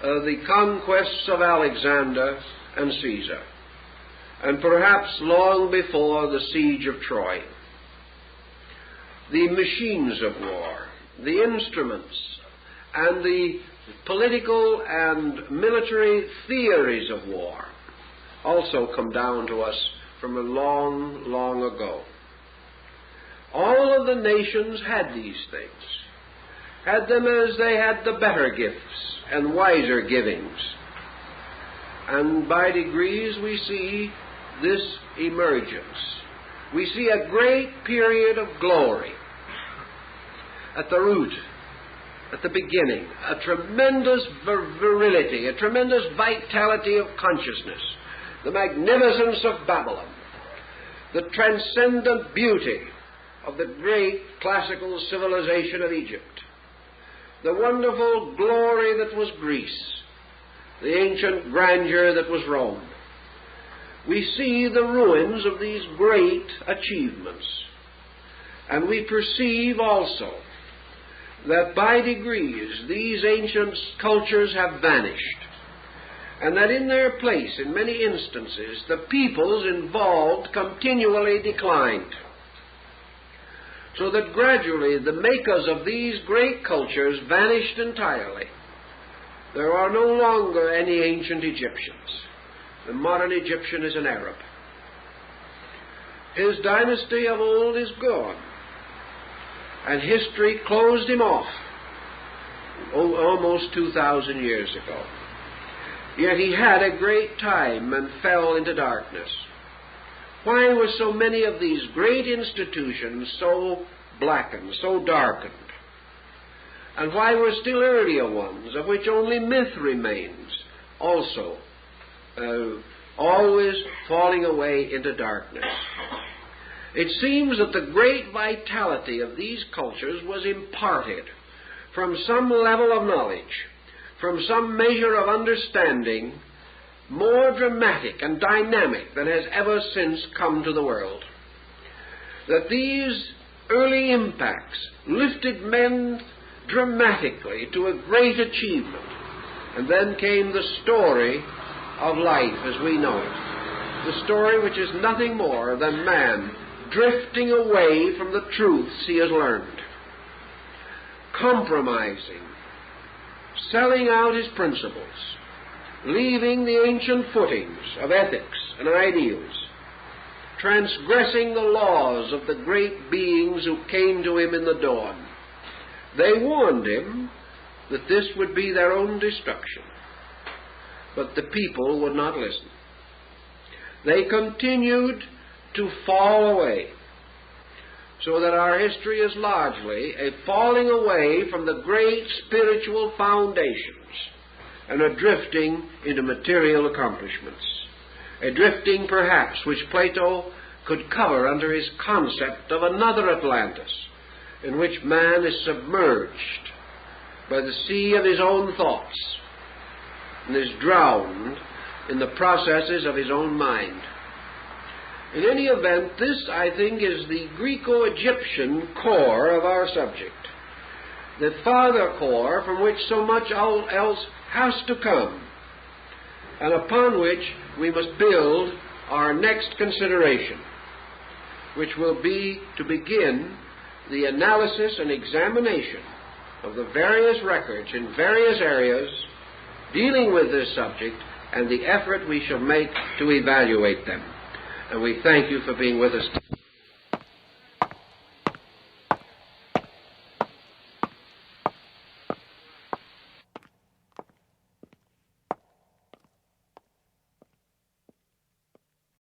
the conquests of Alexander and Caesar, and perhaps long before the siege of Troy. The machines of war, the instruments, and the political and military theories of war also come down to us from a long, long ago. All of the nations had these things, had them as they had the better gifts and wiser givings. And by degrees we see this emergence. We see a great period of glory at the root, at the beginning, a tremendous virility, a tremendous vitality of consciousness, the magnificence of Babylon, the transcendent beauty of the great classical civilization of Egypt, the wonderful glory that was Greece, the ancient grandeur that was Rome. We see the ruins of these great achievements, and we perceive also that by degrees these ancient cultures have vanished, and that in their place, in many instances, the peoples involved continually declined, so that gradually the makers of these great cultures vanished entirely. There are no longer any ancient Egyptians. The modern Egyptian is an Arab. His dynasty of old is gone, and history closed him off almost 2,000 years ago. Yet he had a great time and fell into darkness. Why were so many of these great institutions so blackened, so darkened? And why were still earlier ones, of which only myth remains, also always falling away into darkness? It seems that the great vitality of these cultures was imparted from some level of knowledge, from some measure of understanding, more dramatic and dynamic than has ever since come to the world. That these early impacts lifted men dramatically to a great achievement, and then came the story of life as we know it, the story which is nothing more than man drifting away from the truths he has learned, compromising, selling out his principles, leaving the ancient footings of ethics and ideals, transgressing the laws of the great beings who came to him in the dawn. They warned him that this would be their own destruction, but the people would not listen. They continued to fall away, so that our history is largely a falling away from the great spiritual foundations and a drifting into material accomplishments, a drifting perhaps which Plato could cover under his concept of another Atlantis, in which man is submerged by the sea of his own thoughts and is drowned in the processes of his own mind. In any event, this, I think, is the Greco-Egyptian core of our subject, the farther core from which so much else has to come, and upon which we must build our next consideration, which will be to begin the analysis and examination of the various records in various areas dealing with this subject and the effort we shall make to evaluate them. And we thank you for being with us.